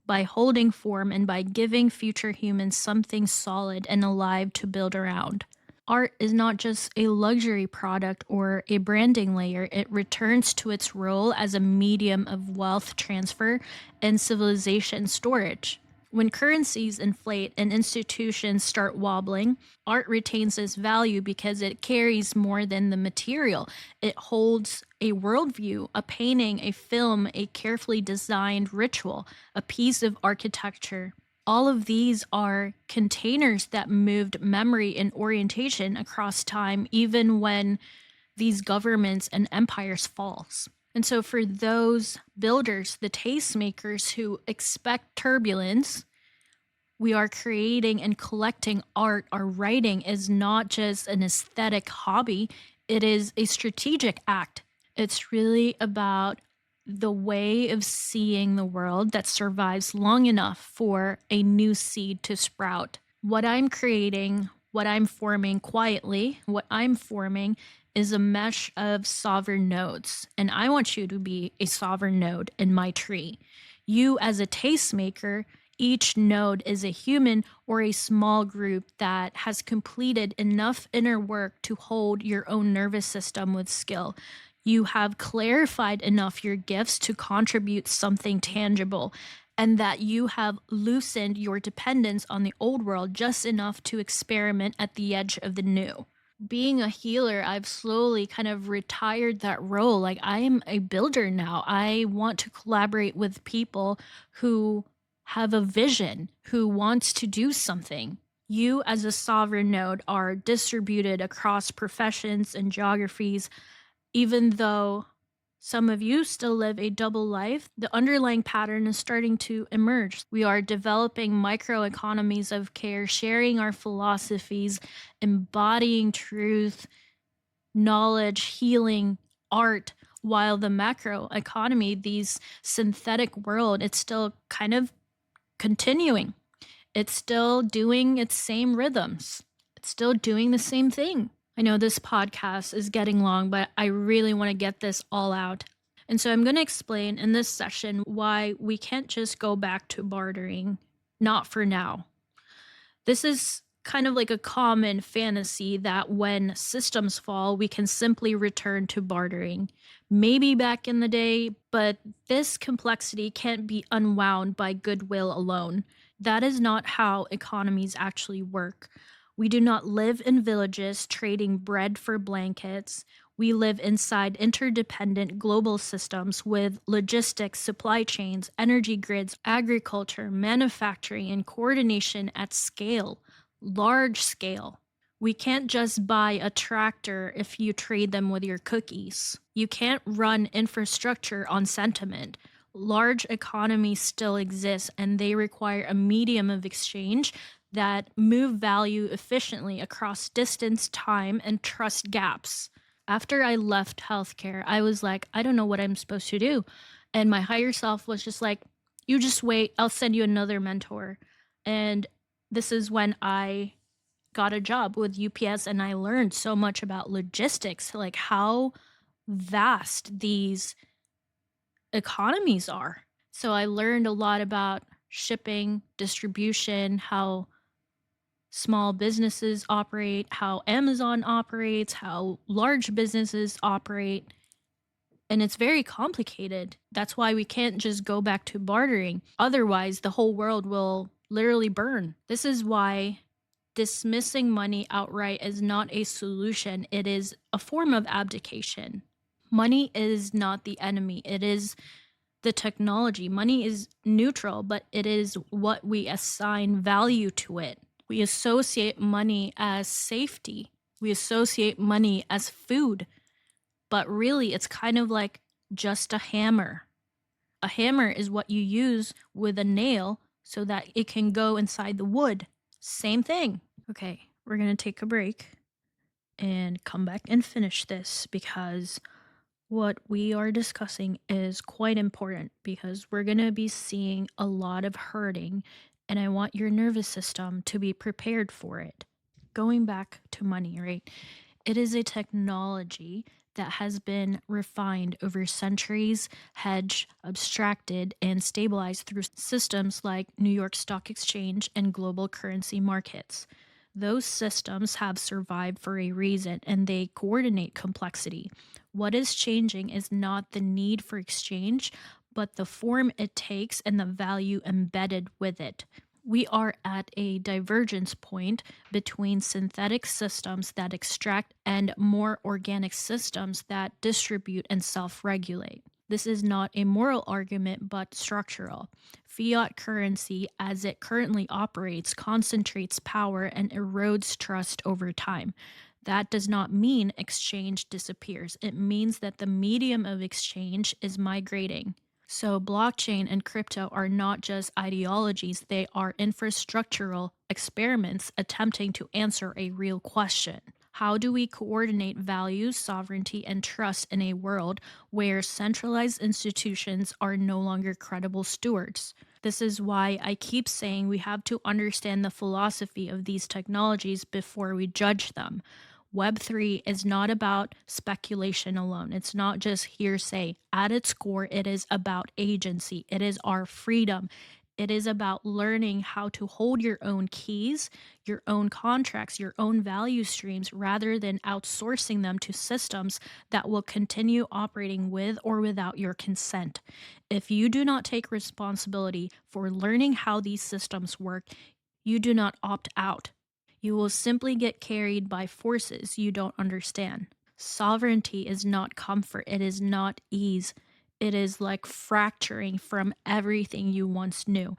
A: by holding form and by giving future humans something solid and alive to build around. Art is not just a luxury product or a branding layer, it returns to its role as a medium of wealth transfer and civilization storage. When currencies inflate and institutions start wobbling, art retains its value because it carries more than the material. It holds a worldview, a painting, a film, a carefully designed ritual, a piece of architecture. All of these are containers that moved memory and orientation across time, even when these governments and empires fall. And so for those builders, the tastemakers who expect turbulence, We are creating and collecting art. Our writing is not just an aesthetic hobby, it is a strategic act. It's really about the way of seeing the world that survives long enough for a new seed to sprout. What I'm creating, what I'm forming quietly, what I'm forming is a mesh of sovereign nodes. And I want you to be a sovereign node in my tree. You, as a tastemaker, each node is a human or a small group that has completed enough inner work to hold your own nervous system with skill. You have clarified enough your gifts to contribute something tangible, and that you have loosened your dependence on the old world just enough to experiment at the edge of the new. Being a healer, I've slowly kind of retired that role. Like, I am a builder now. I want to collaborate with people who have a vision, who wants to do something. You, as a sovereign node, are distributed across professions and geographies, even though some of you still live a double life, the underlying pattern is starting to emerge. We are developing microeconomies of care, sharing our philosophies, embodying truth, knowledge, healing, art, while the macro economy, these synthetic world, it's still kind of continuing. It's still doing its same rhythms. It's still doing the same thing. I know this podcast is getting long, but I really want to get this all out. And so I'm going to explain in this session why we can't just go back to bartering, not for now. This is kind of like a common fantasy that when systems fall, we can simply return to bartering. Maybe back in the day, but this complexity can't be unwound by goodwill alone. That is not how economies actually work. We do not live in villages trading bread for blankets. We live inside interdependent global systems with logistics, supply chains, energy grids, agriculture, manufacturing, and coordination at scale, large scale. We can't just buy a tractor if you trade them with your cookies. You can't run infrastructure on sentiment. Large economies still exist, and they require a medium of exchange that move value efficiently across distance, time, and trust gaps. After I left healthcare, I was like, I don't know what I'm supposed to do. And my higher self was just like, you just wait, I'll send you another mentor. And this is when I got a job with UPS, and I learned so much about logistics, like how vast these economies are. So I learned a lot about shipping, distribution, how small businesses operate, how Amazon operates, how large businesses operate. And it's very complicated. That's why we can't just go back to bartering. Otherwise, the whole world will literally burn. This is why dismissing money outright is not a solution. It is a form of abdication. Money is not the enemy. It is the technology. Money is neutral, but it is what we assign value to it. We associate money as safety. We associate money as food. But really, it's kind of like just a hammer. A hammer is what you use with a nail so that it can go inside the wood. Same thing. Okay, we're going to take a break and come back and finish this because what we are discussing is quite important because we're going to be seeing a lot of hurting, and I want your nervous system to be prepared for it. Going back to money, right? It is a technology that has been refined over centuries, hedged, abstracted, and stabilized through systems like New York Stock Exchange and global currency markets. Those systems have survived for a reason, and they coordinate complexity. What is changing is not the need for exchange, but the form it takes and the value embedded with it. We are at a divergence point between synthetic systems that extract and more organic systems that distribute and self regulate. This is not a moral argument, but structural. Fiat currency, as it currently operates, concentrates power and erodes trust over time. That does not mean exchange disappears. It means that the medium of exchange is migrating. So, blockchain and crypto are not just ideologies, they are infrastructural experiments attempting to answer a real question. How do we coordinate values, sovereignty, and trust in a world where centralized institutions are no longer credible stewards? This is why I keep saying we have to understand the philosophy of these technologies before we judge them. Web3 is not about speculation alone. It's not just hearsay. At its core, it is about agency. It is our freedom. It is about learning how to hold your own keys, your own contracts, your own value streams, rather than outsourcing them to systems that will continue operating with or without your consent. If you do not take responsibility for learning how these systems work, you do not opt out. You will simply get carried by forces you don't understand. Sovereignty is not comfort, it is not ease. It is like fracturing from everything you once knew.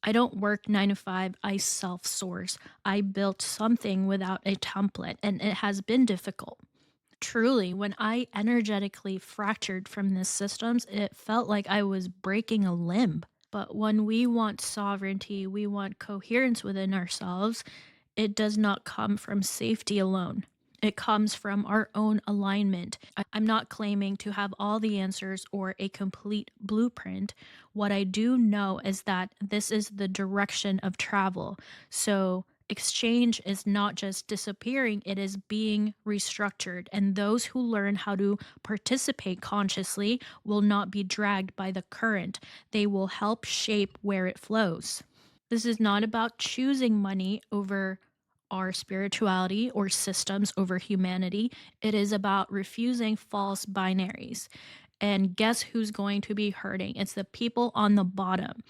A: I don't work 9 to 5, I self source. I built something without a template, and it has been difficult. Truly, when I energetically fractured from these systems, it felt like I was breaking a limb. But when we want sovereignty, we want coherence within ourselves, it does not come from safety alone. It comes from our own alignment. I'm not claiming to have all the answers or a complete blueprint. What I do know is that this is the direction of travel. So, exchange is not just disappearing, it is being restructured. And those who learn how to participate consciously will not be dragged by the current, they will help shape where it flows. This is not about choosing money over our spirituality or systems over humanity. It is about refusing false binaries. And guess who's going to be hurting? It's the people on the bottom.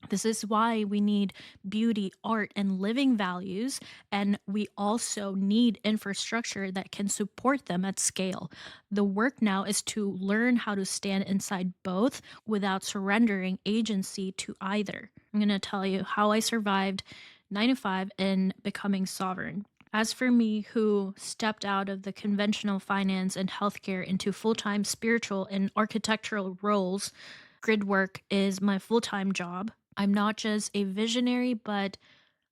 A: This is why we need beauty, art, and living values. And we also need infrastructure that can support them at scale. The work now is to learn how to stand inside both without surrendering agency to either. I'm going to tell you how I survived 9 to 5 and becoming sovereign. As for me, who stepped out of the conventional finance and healthcare into full time spiritual and architectural roles, grid work is my full time job. I'm not just a visionary, but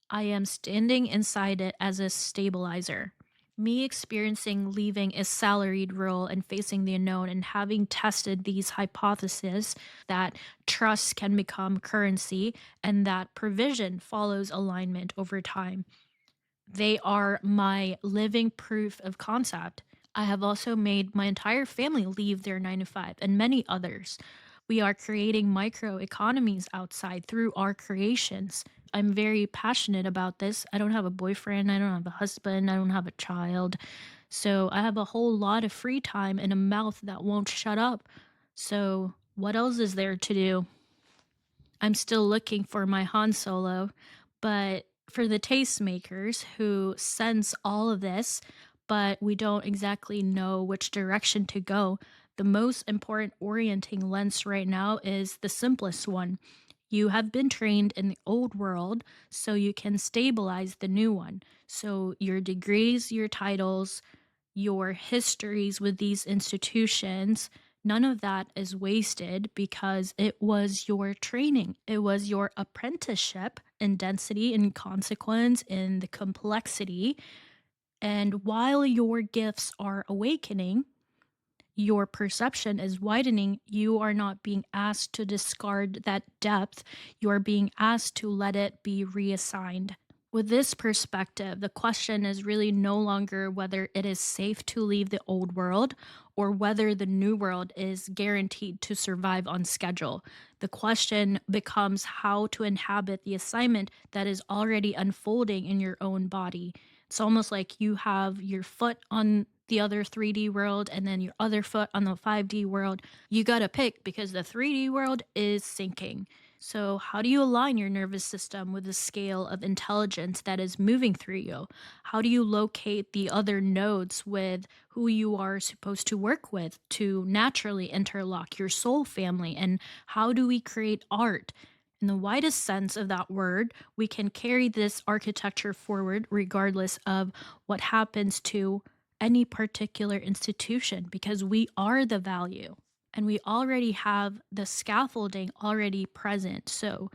A: I am standing inside it as a stabilizer. Me experiencing leaving a salaried role and facing the unknown and having tested these hypotheses that trust can become currency and that provision follows alignment over time. They are my living proof of concept. I have also made my entire family leave their 9 to 5 and many others. We are creating micro economies outside through our creations. I'm very passionate about this. I don't have a boyfriend, I don't have a husband, I don't have a child. So I have a whole lot of free time and a mouth that won't shut up. So, what else is there to do? I'm still looking for my Han Solo, but for the tastemakers who sense all of this, but we don't exactly know which direction to go, the most important orienting lens right now is the simplest one. You have been trained in the old world, so you can stabilize the new one. So your degrees, your titles, your histories with these institutions, none of that is wasted because it was your training. It was your apprenticeship in density and consequence in the complexity. And while your gifts are awakening, your perception is widening, you are not being asked to discard that depth. You are being asked to let it be reassigned. With this perspective, the question is really no longer whether it is safe to leave the old world or whether the new world is guaranteed to survive on schedule. The question becomes how to inhabit the assignment that is already unfolding in your own body. It's almost like you have your foot on the other 3D world and then your other foot on the 5D world. You gotta pick because the 3D world is sinking. So, how do you align your nervous system with the scale of intelligence that is moving through you? How do you locate the other nodes with who you are supposed to work with to naturally interlock your soul family? And how do we create art? In the widest sense of that word, we can carry this architecture forward regardless of what happens to any particular institution because we are the value. And we already have the scaffolding already present. So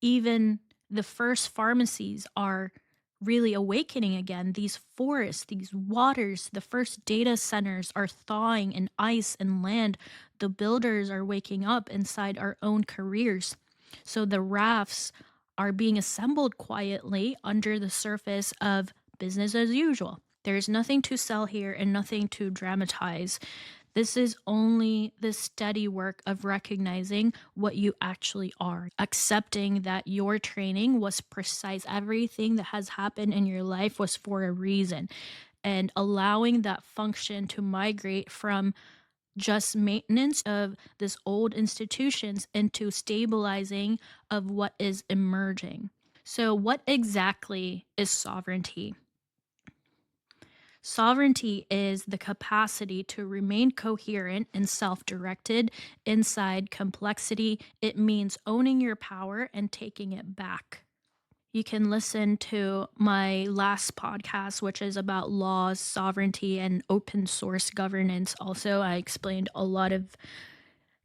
A: even the first pharmacies are really awakening again. These forests, these waters, the first data centers are thawing in ice and land. The builders are waking up inside our own careers. So the rafts are being assembled quietly under the surface of business as usual. There's nothing to sell here and nothing to dramatize. This is only the steady work of recognizing what you actually are, accepting that your training was precise. Everything that has happened in your life was for a reason, and allowing that function to migrate from just maintenance of this old institutions into stabilizing of what is emerging. So, what exactly is sovereignty? Sovereignty is the capacity to remain coherent and self directed inside complexity. It means owning your power and taking it back. You can listen to my last podcast, which is about laws, sovereignty, and open source governance. Also, I explained a lot of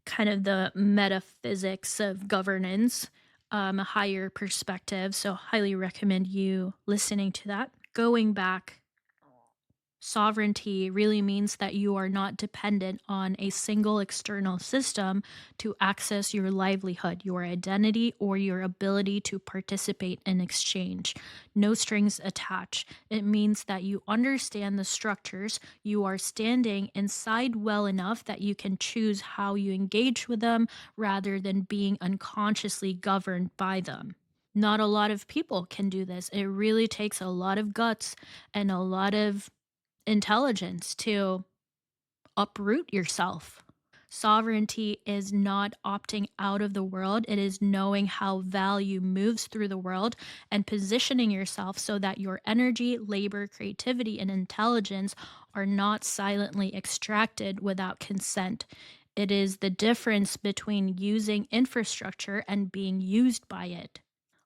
A: kind of the metaphysics of governance, a higher perspective. So, highly recommend you listening to that. Going back, sovereignty really means that you are not dependent on a single external system to access your livelihood, your identity, or your ability to participate in exchange. No strings attached. It means that you understand the structures, you are standing inside well enough that you can choose how you engage with them rather than being unconsciously governed by them. Not a lot of people can do this. It really takes a lot of guts and a lot of intelligence to uproot yourself. Sovereignty is not opting out of the world, it is knowing how value moves through the world and positioning yourself so that your energy, labor, creativity, and intelligence are not silently extracted without consent. It is the difference between using infrastructure and being used by it.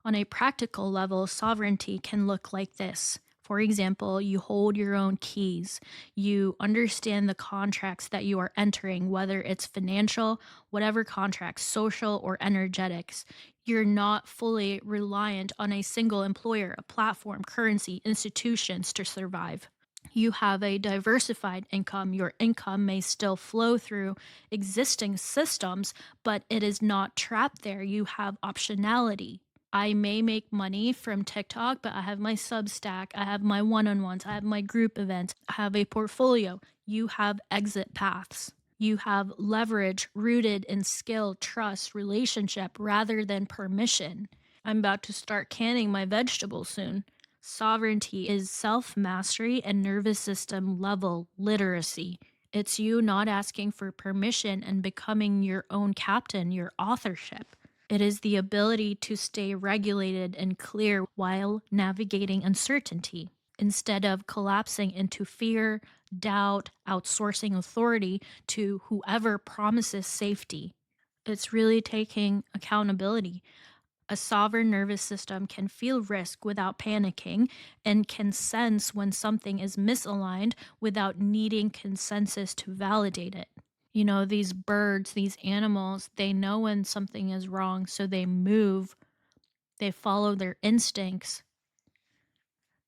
A: On a practical level, sovereignty can look like this. For example, you hold your own keys. You understand the contracts that you are entering, whether it's financial, whatever contracts, social, or energetics. You're not fully reliant on a single employer, a platform, currency, institutions to survive. You have a diversified income. Your income may still flow through existing systems, but it is not trapped there. You have optionality. I may make money from TikTok, but I have my Substack, I have my one on ones, I have my group events, I have a portfolio. You have exit paths. You have leverage rooted in skill, trust, relationship rather than permission. I'm about to start canning my vegetables soon. Sovereignty is self mastery and nervous system level literacy. It's you not asking for permission and becoming your own captain, your authorship. It is the ability to stay regulated and clear while navigating uncertainty instead of collapsing into fear, doubt, outsourcing authority to whoever promises safety. It's really taking accountability. A sovereign nervous system can feel risk without panicking and can sense when something is misaligned without needing consensus to validate it. You know, these birds, these animals, they know when something is wrong, so they move, they follow their instincts.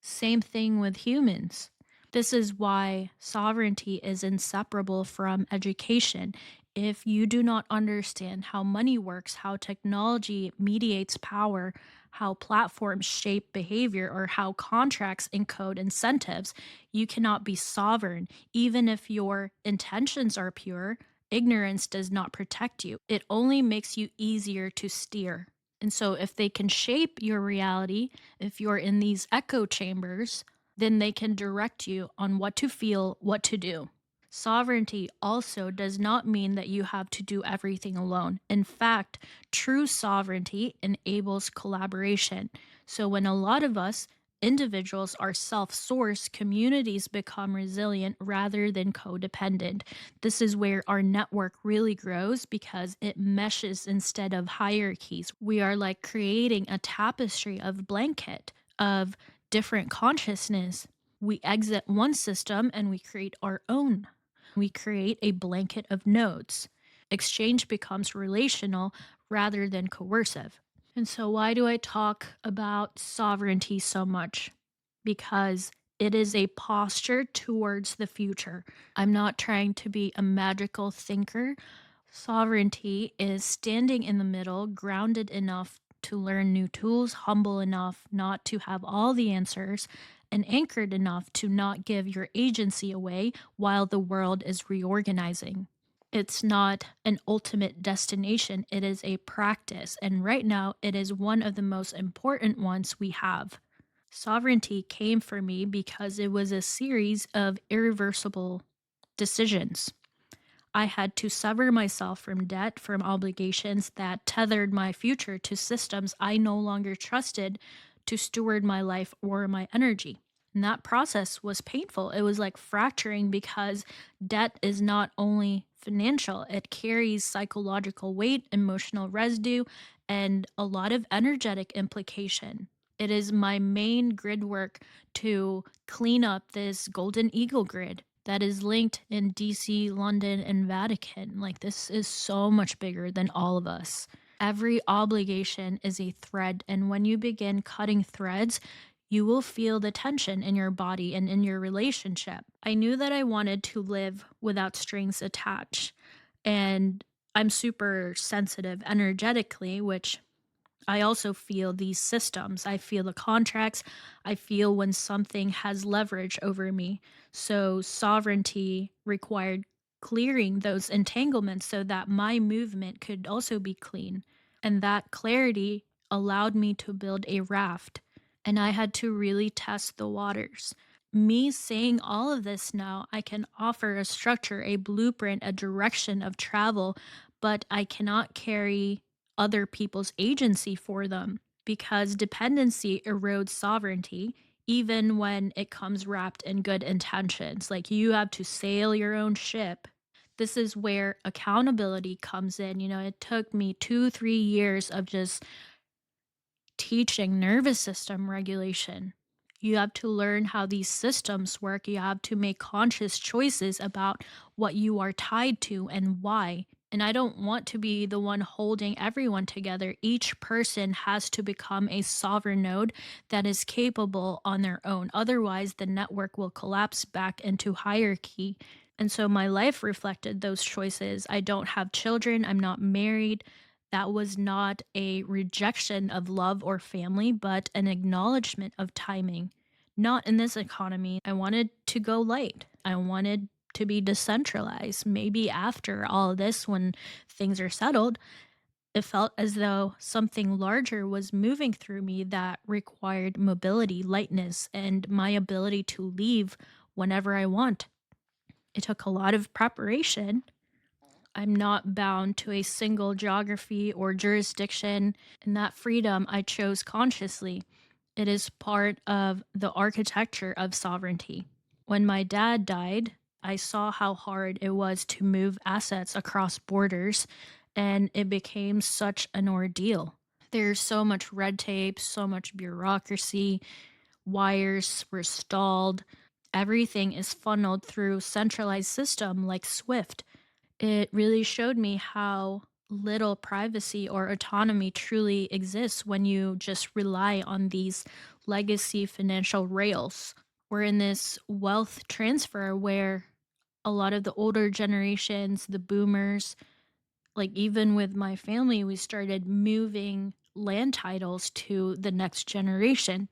A: Same thing with humans. This is why sovereignty is inseparable from education. If you do not understand how money works, how technology mediates power, how platforms shape behavior, or how contracts encode incentives, you cannot be sovereign. Even if your intentions are pure, ignorance does not protect you. It only makes you easier to steer. And so, if they can shape your reality, if you're in these echo chambers, then they can direct you on what to feel, what to do. Sovereignty also does not mean that you have to do everything alone. In fact, true sovereignty enables collaboration. So, when a lot of us individuals are self sourced, communities become resilient rather than codependent. This is where our network really grows because it meshes instead of hierarchies. We are like creating a tapestry of blanket of different consciousness. We exit one system and we create our own. We create a blanket of nodes. Exchange becomes relational rather than coercive. And so, why do I talk about sovereignty so much? Because it is a posture towards the future. I'm not trying to be a magical thinker. Sovereignty is standing in the middle, grounded enough to learn new tools, humble enough not to have all the answers, and anchored enough to not give your agency away while the world is reorganizing. It's not an ultimate destination, it is a practice. And right now, it is one of the most important ones we have. Sovereignty came for me because it was a series of irreversible decisions. I had to sever myself from debt, from obligations that tethered my future to systems I no longer trusted to steward my life or my energy. And that process was painful. It was like fracturing because debt is not only financial, it carries psychological weight, emotional residue, and a lot of energetic implication. It is my main grid work to clean up this golden eagle grid that is linked in DC, London, and Vatican. Like, this is so much bigger than all of us. Every obligation is a thread, and when you begin cutting threads, you will feel the tension in your body and in your relationship. I knew that I wanted to live without strings attached, and I'm super sensitive energetically, which I also feel these systems. I feel the contracts. I feel when something has leverage over me. So, sovereignty required clearing those entanglements so that my movement could also be clean. And that clarity allowed me to build a raft. And I had to really test the waters. Me saying all of this now, I can offer a structure, a blueprint, a direction of travel, but I cannot carry other people's agency for them because dependency erodes sovereignty even when it comes wrapped in good intentions. Like, you have to sail your own ship. This is where accountability comes in. It took me 2, 3 years of just teaching nervous system regulation. You have to learn how these systems work. You have to make conscious choices about what you are tied to and why. And I don't want to be the one holding everyone together. Each person has to become a sovereign node that is capable on their own. Otherwise, the network will collapse back into hierarchy. And so my life reflected those choices. I don't have children. I'm not married. That was not a rejection of love or family, but an acknowledgement of timing. Not in this economy. I wanted to go light. I wanted to be decentralized. Maybe after all of this, when things are settled, it felt as though something larger was moving through me that required mobility, lightness, and my ability to leave whenever I want. It took a lot of preparation. I'm not bound to a single geography or jurisdiction, and that freedom I chose consciously. It is part of the architecture of sovereignty. When my dad died, I saw how hard it was to move assets across borders, and it became such an ordeal. There's so much red tape, so much bureaucracy, wires were stalled. Everything is funneled through centralized system like Swift. It really showed me how little privacy or autonomy truly exists when you just rely on these legacy financial rails. We're in this wealth transfer where a lot of the older generations, the boomers, like even with my family, we started moving land titles to the next generation,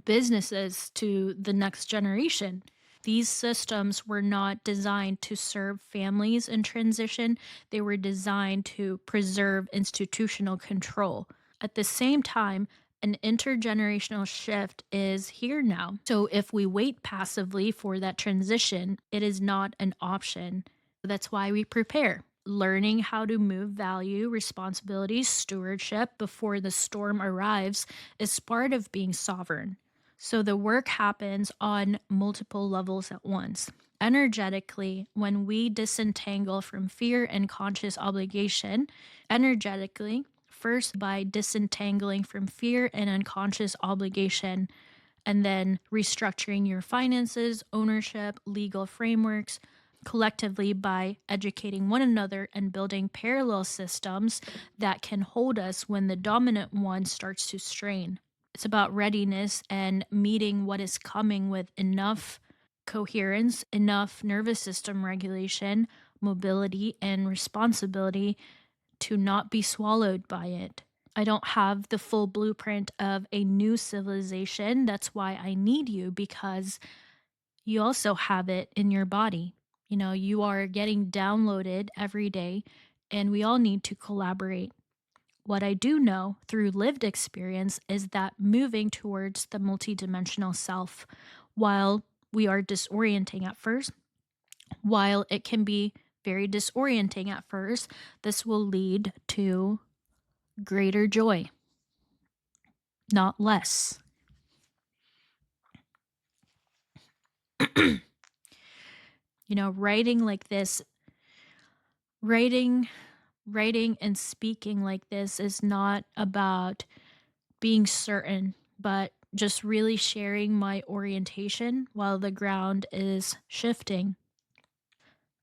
A: businesses to the next generation. These systems were not designed to serve families in transition, they were designed to preserve institutional control. At the same time, an intergenerational shift is here now. So if we wait passively for that transition, it is not an option. That's why we prepare. Learning how to move value, responsibility, stewardship before the storm arrives is part of being sovereign. So the work happens on multiple levels at once. Energetically, when we disentangle from fear and conscious obligation, energetically, first by disentangling from fear and unconscious obligation, and then restructuring your finances, ownership, legal frameworks, collectively by educating one another and building parallel systems that can hold us when the dominant one starts to strain. It's about readiness and meeting what is coming with enough coherence, enough nervous system regulation, mobility, and responsibility to not be swallowed by it. I don't have the full blueprint of a new civilization. That's why I need you, because you also have it in your body. You are getting downloaded every day, and we all need to collaborate. What I do know through lived experience is that moving towards the multidimensional self, while we are disorienting at first, while it can be very disorienting at first, this will lead to greater joy, not less. Writing like this, writing, writing and speaking like this is not about being certain, but just really sharing my orientation while the ground is shifting.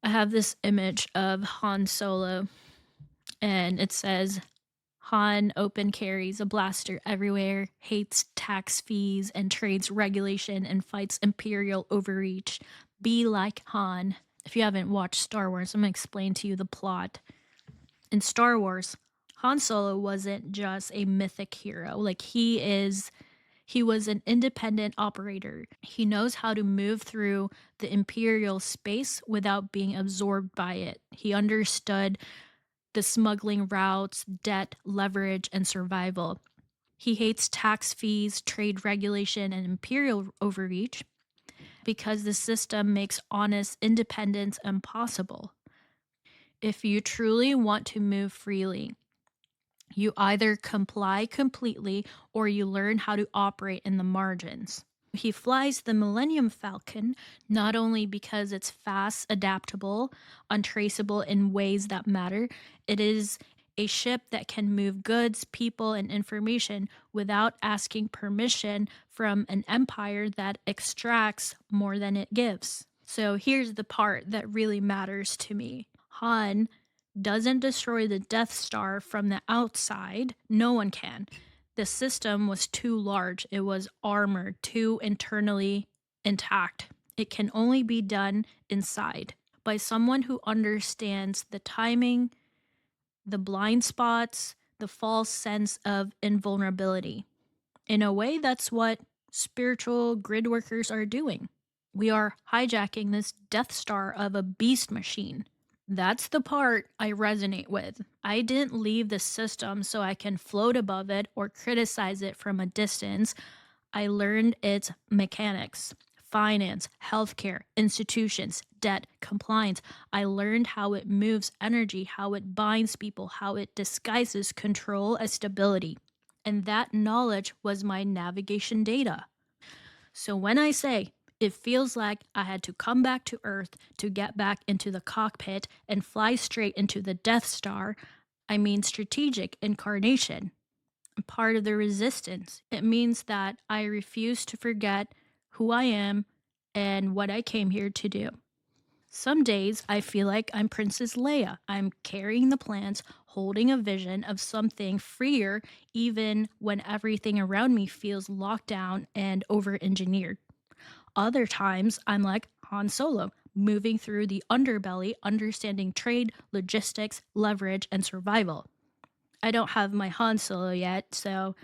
A: I have this image of Han Solo, and it says, Han open carries a blaster everywhere, hates tax fees and trades regulation, and fights imperial overreach. Be like Han. If you haven't watched Star Wars, I'm going to explain to you the plot. In Star Wars, Han Solo wasn't just a mythic hero. He was an independent operator. He knows how to move through the imperial space without being absorbed by it. He understood the smuggling routes, debt, leverage, and survival. He hates tax fees, trade regulation, and imperial overreach because the system makes honest independence impossible. If you truly want to move freely, you either comply completely or you learn how to operate in the margins. He flies the Millennium Falcon not only because it's fast, adaptable, untraceable in ways that matter, it is a ship that can move goods, people, and information without asking permission from an empire that extracts more than it gives. So here's the part that really matters to me. Han doesn't destroy the Death Star from the outside. No one can. The system was too large. It was armored, too internally intact. It can only be done inside by someone who understands the timing, the blind spots, the false sense of invulnerability. In a way, that's what spiritual grid workers are doing. We are hijacking this Death Star of a beast machine. That's the part I resonate with. I didn't leave the system so I can float above it or criticize it from a distance. I learned its mechanics, finance, healthcare, institutions, debt, compliance. I learned how it moves energy, how it binds people, how it disguises control as stability. And that knowledge was my navigation data. So when I say it feels like I had to come back to Earth to get back into the cockpit and fly straight into the Death Star, I mean strategic incarnation. Part of the resistance. It means that I refuse to forget who I am and what I came here to do. Some days I feel like I'm Princess Leia. I'm carrying the plans, holding a vision of something freer, even when everything around me feels locked down and over engineered. Other times I'm like Han Solo, moving through the underbelly, understanding trade, logistics, leverage, and survival. I don't have my Han Solo yet, so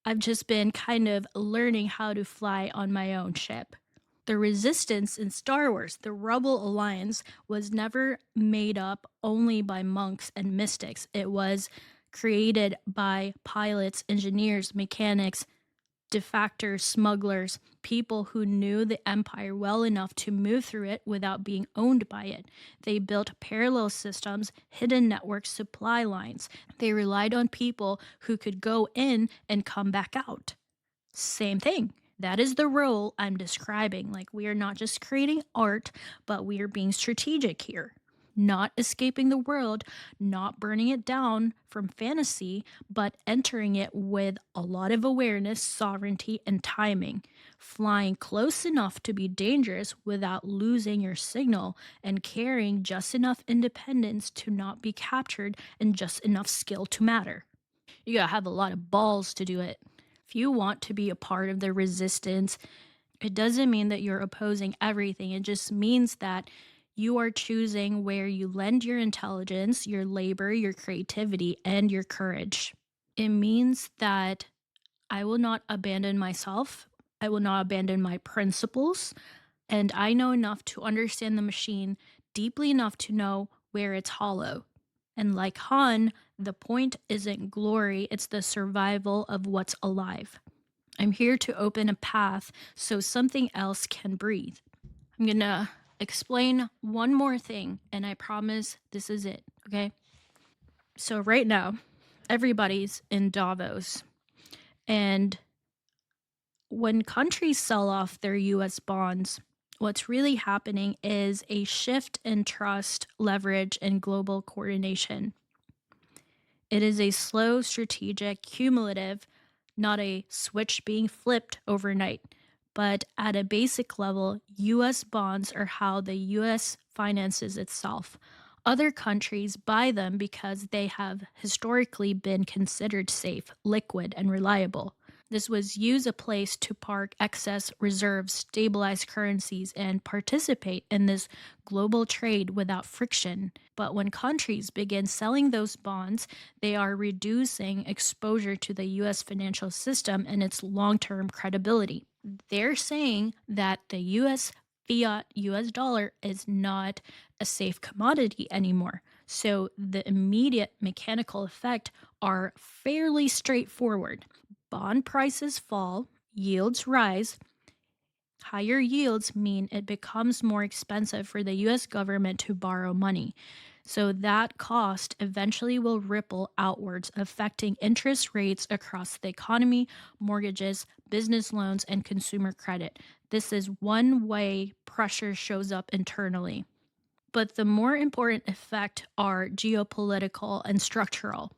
A: I've just been kind of learning how to fly on my own ship. The resistance in Star Wars, the Rebel Alliance, was never made up only by monks and mystics. It was created by pilots, engineers, mechanics, defectors, smugglers, people who knew the empire well enough to move through it without being owned by it. They built parallel systems, hidden networks, supply lines. They relied on people who could go in and come back out. Same thing. That is the role I'm describing. Like, we are not just creating art, but we are being strategic here. Not escaping the world, not burning it down from fantasy, but entering it with a lot of awareness, sovereignty, and timing. flying close enough to be dangerous without losing your signal, and carrying just enough independence to not be captured and just enough skill to matter. You gotta have a lot of balls to do it. If you want to be a part of the resistance, it doesn't mean that you're opposing everything. It just means that you are choosing where you lend your intelligence, your labor, your creativity, and your courage. It means that I will not abandon myself. I will not abandon my principles. And I know enough to understand the machine deeply enough to know where it's hollow. And like Han, the point isn't glory, it's the survival of what's alive. I'm here to open a path so something else can breathe. I'm gonna explain one more thing, and I promise this is it, okay? So, right now, everybody's in Davos, and when countries sell off their US bonds, what's really happening is a shift in trust, leverage, and global coordination. It is a slow, strategic, cumulative, not a switch being flipped overnight. But at a basic level, US bonds are how the US finances itself. Other countries buy them because they have historically been considered safe, liquid, and reliable. This was use a place to park excess reserves, stabilize currencies, and participate in this global trade without friction. But when countries begin selling those bonds, they are reducing exposure to the US financial system and its long term credibility. They're saying that the US dollar is not a safe commodity anymore. So the immediate mechanical effect are fairly straightforward. Bond prices fall, yields rise. Higher yields mean it becomes more expensive for the US government to borrow money. So that cost eventually will ripple outwards, affecting interest rates across the economy, mortgages, business loans, and consumer credit. This is one way pressure shows up internally. But the more important effect are geopolitical and structural.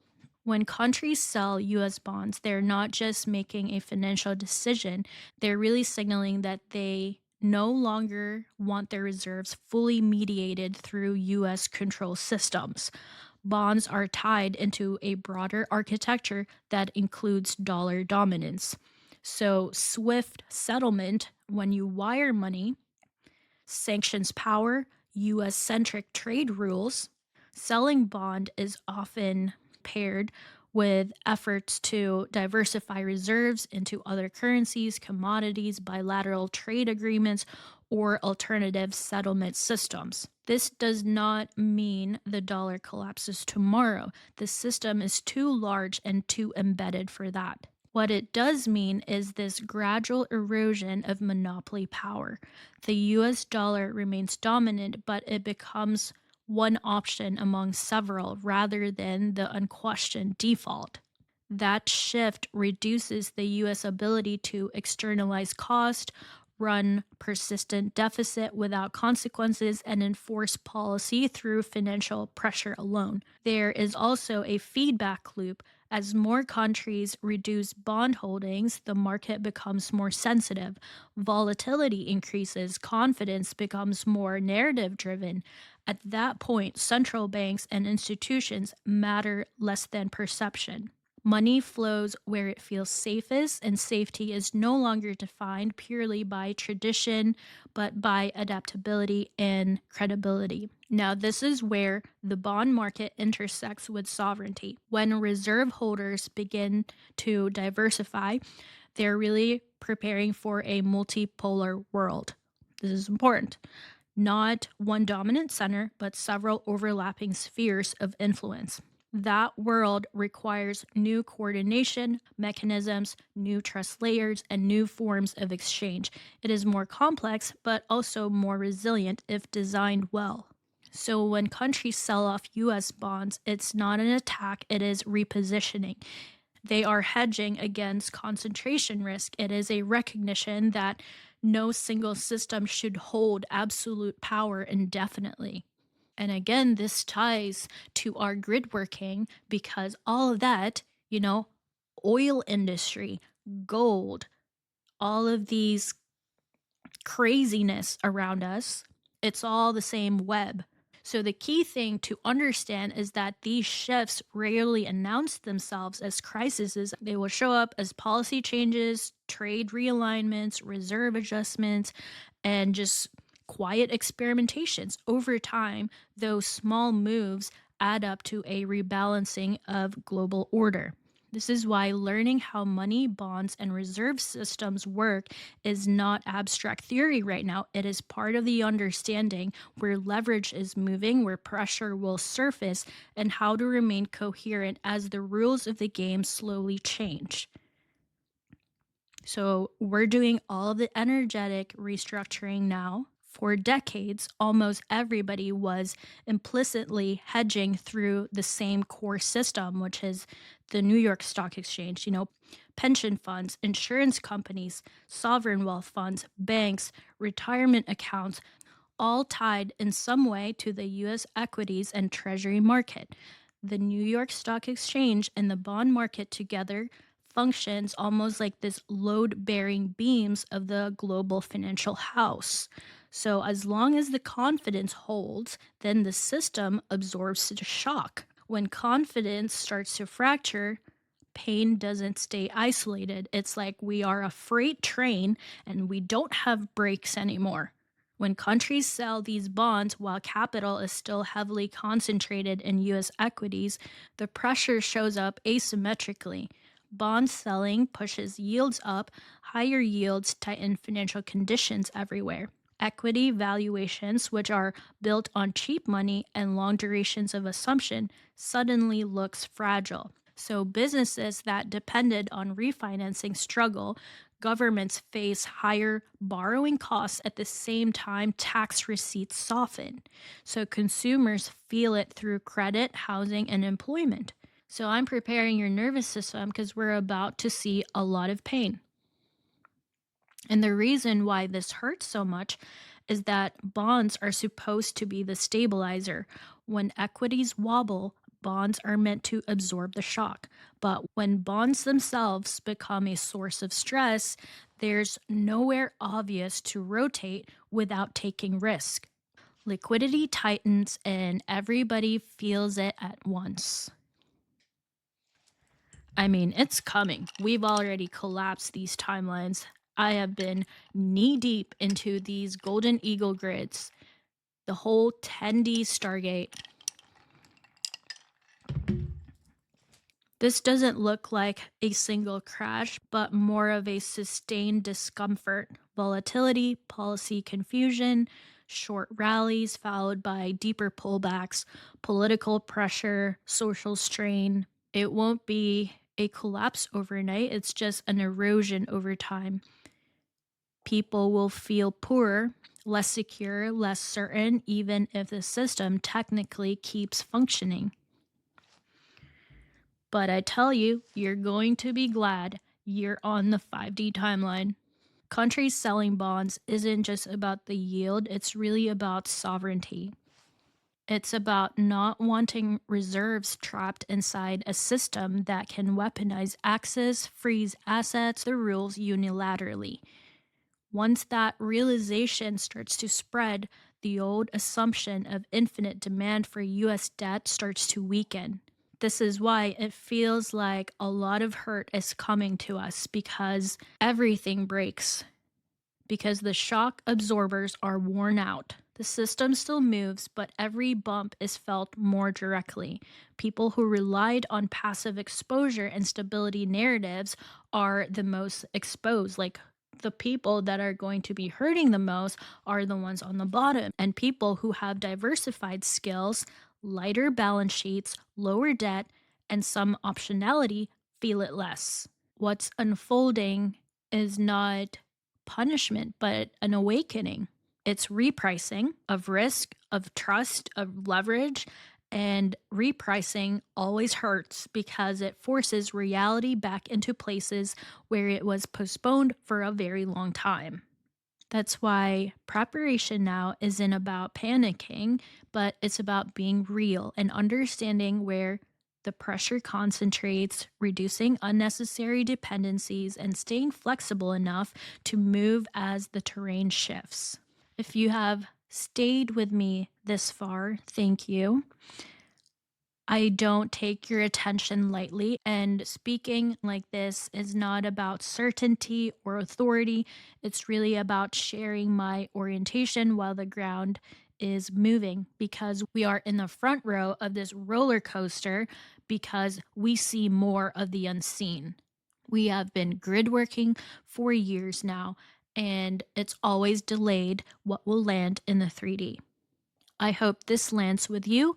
A: When countries sell US bonds, they're not just making a financial decision, they're really signaling that they no longer want their reserves fully mediated through US control systems. Bonds are tied into a broader architecture that includes dollar dominance. So, swift settlement, when you wire money, sanctions power, US centric trade rules. Selling bond is often paired with efforts to diversify reserves into other currencies, commodities, bilateral trade agreements, or alternative settlement systems. This does not mean the dollar collapses tomorrow. The system is too large and too embedded for that. What it does mean is this gradual erosion of monopoly power. The US dollar remains dominant, but it becomes one option among several rather than the unquestioned default. That shift reduces the US ability to externalize cost, run persistent deficit without consequences, and enforce policy through financial pressure alone. There is also a feedback loop. As more countries reduce bond holdings, the market becomes more sensitive. Volatility increases, confidence becomes more narrative driven. At that point, central banks and institutions matter less than perception. Money flows where it feels safest, and safety is no longer defined purely by tradition, but by adaptability and credibility. Now, this is where the bond market intersects with sovereignty. When reserve holders begin to diversify, they're really preparing for a multipolar world. This is important. Not one dominant center, but several overlapping spheres of influence. That world requires new coordination mechanisms, new trust layers, and new forms of exchange. It is more complex, but also more resilient if designed well. So, when countries sell off US bonds, it's not an attack, it is repositioning. They are hedging against concentration risk. It is a recognition that no single system should hold absolute power indefinitely. And again, this ties to our grid working because all of that, oil industry, gold, all of these craziness around us, it's all the same web. So, the key thing to understand is that these shifts rarely announce themselves as crises. They will show up as policy changes, trade realignments, reserve adjustments, and just quiet experimentations. Over time, those small moves add up to a rebalancing of global order. This is why learning how money, bonds, and reserve systems work is not abstract theory right now. It is part of the understanding where leverage is moving, where pressure will surface, and how to remain coherent as the rules of the game slowly change. So, we're doing all the energetic restructuring now. For decades, almost everybody was implicitly hedging through the same core system, which is the New York Stock Exchange, pension funds, insurance companies, sovereign wealth funds, banks, retirement accounts, all tied in some way to the US equities and treasury market. The New York Stock Exchange and the bond market together functions almost like this load bearing beams of the global financial house. So, as long as the confidence holds, then the system absorbs the shock. When confidence starts to fracture, pain doesn't stay isolated. It's like we are a freight train and we don't have brakes anymore. When countries sell these bonds while capital is still heavily concentrated in US equities, the pressure shows up asymmetrically. Bond selling pushes yields up, higher yields tighten financial conditions everywhere. Equity valuations, which are built on cheap money and long durations of assumption, suddenly looks fragile. So businesses that depended on refinancing struggle, governments face higher borrowing costs at the same time tax receipts soften. So consumers feel it through credit, housing, and employment. So I'm preparing your nervous system because we're about to see a lot of pain. And the reason why this hurts so much is that bonds are supposed to be the stabilizer. When equities wobble, bonds are meant to absorb the shock. But when bonds themselves become a source of stress, there's nowhere obvious to rotate without taking risk. Liquidity tightens and everybody feels it at once. I mean, it's coming. We've already collapsed these timelines. I have been knee deep into these golden eagle grids, the whole 10D Stargate. This doesn't look like a single crash, but more of a sustained discomfort, volatility, policy confusion, short rallies followed by deeper pullbacks, political pressure, social strain. It won't be a collapse overnight, it's just an erosion over time. People will feel poorer, less secure, less certain, even if the system technically keeps functioning. But I tell you, you're going to be glad you're on the 5D timeline. Countries selling bonds isn't just about the yield, it's really about sovereignty. It's about not wanting reserves trapped inside a system that can weaponize access, freeze assets, the rules unilaterally. Once that realization starts to spread, the old assumption of infinite demand for US debt starts to weaken. This is why it feels like a lot of hurt is coming to us because everything breaks, because the shock absorbers are worn out. The system still moves, but every bump is felt more directly. People who relied on passive exposure and stability narratives are the most exposed. Like the people that are going to be hurting the most are the ones on the bottom. And people who have diversified skills, lighter balance sheets, lower debt, and some optionality feel it less. What's unfolding is not punishment, but an awakening. It's repricing of risk, of trust, of leverage, and repricing always hurts because it forces reality back into places where it was postponed for a very long time. That's why preparation now isn't about panicking, but it's about being real and understanding where the the pressure concentrates, reducing unnecessary dependencies, and staying flexible enough to move as the terrain shifts. If you have stayed with me this far, thank you. I don't take your attention lightly, and speaking like this is not about certainty or authority. It's really about sharing my orientation while the ground is moving, because we are in the front row of this roller coaster because we see more of the unseen. We have been grid working for years now, and it's always delayed what will land in the 3D. I hope this lands with you.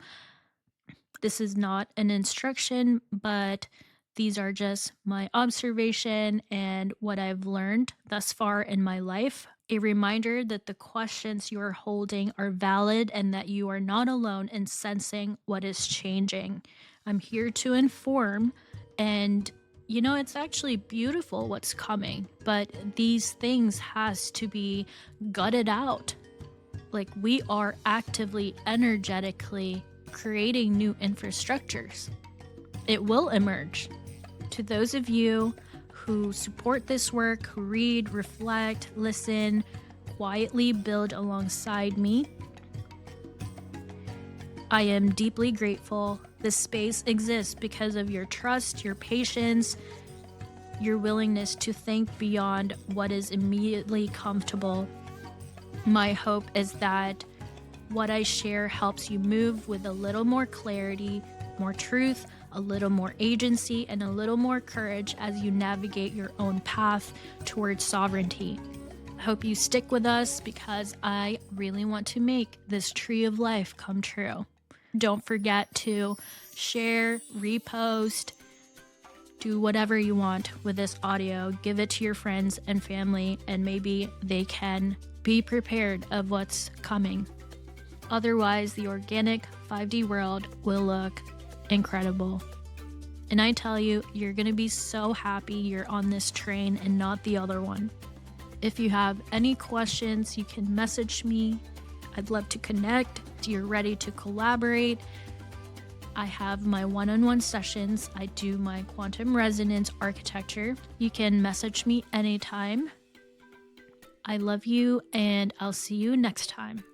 A: This is not an instruction, but these are just my observation and what I've learned thus far in my life. A reminder that the questions you are holding are valid and that you are not alone in sensing what is changing. I'm here to inform, and it's actually beautiful what's coming, but these things has to be gutted out. Like, we are actively, energetically creating new infrastructures. It will emerge. To those of you who support this work, who read, reflect, listen, quietly build alongside me, I am deeply grateful. This space exists because of your trust, your patience, your willingness to think beyond what is immediately comfortable. My hope is that what I share helps you move with a little more clarity, more truth, a little more agency, and a little more courage as you navigate your own path towards sovereignty. I hope you stick with us because I really want to make this tree of life come true. Don't forget to share, repost, do whatever you want with this audio. Give it to your friends and family, and maybe they can be prepared of what's coming. Otherwise, the organic 5D world will look incredible. And I tell you, you're going to be so happy you're on this train and not the other one. If you have any questions, you can message me. I'd love to connect. You're ready to collaborate. I have my one-on-one sessions. I do my quantum resonance architecture. You can message me anytime. I love you, and I'll see you next time.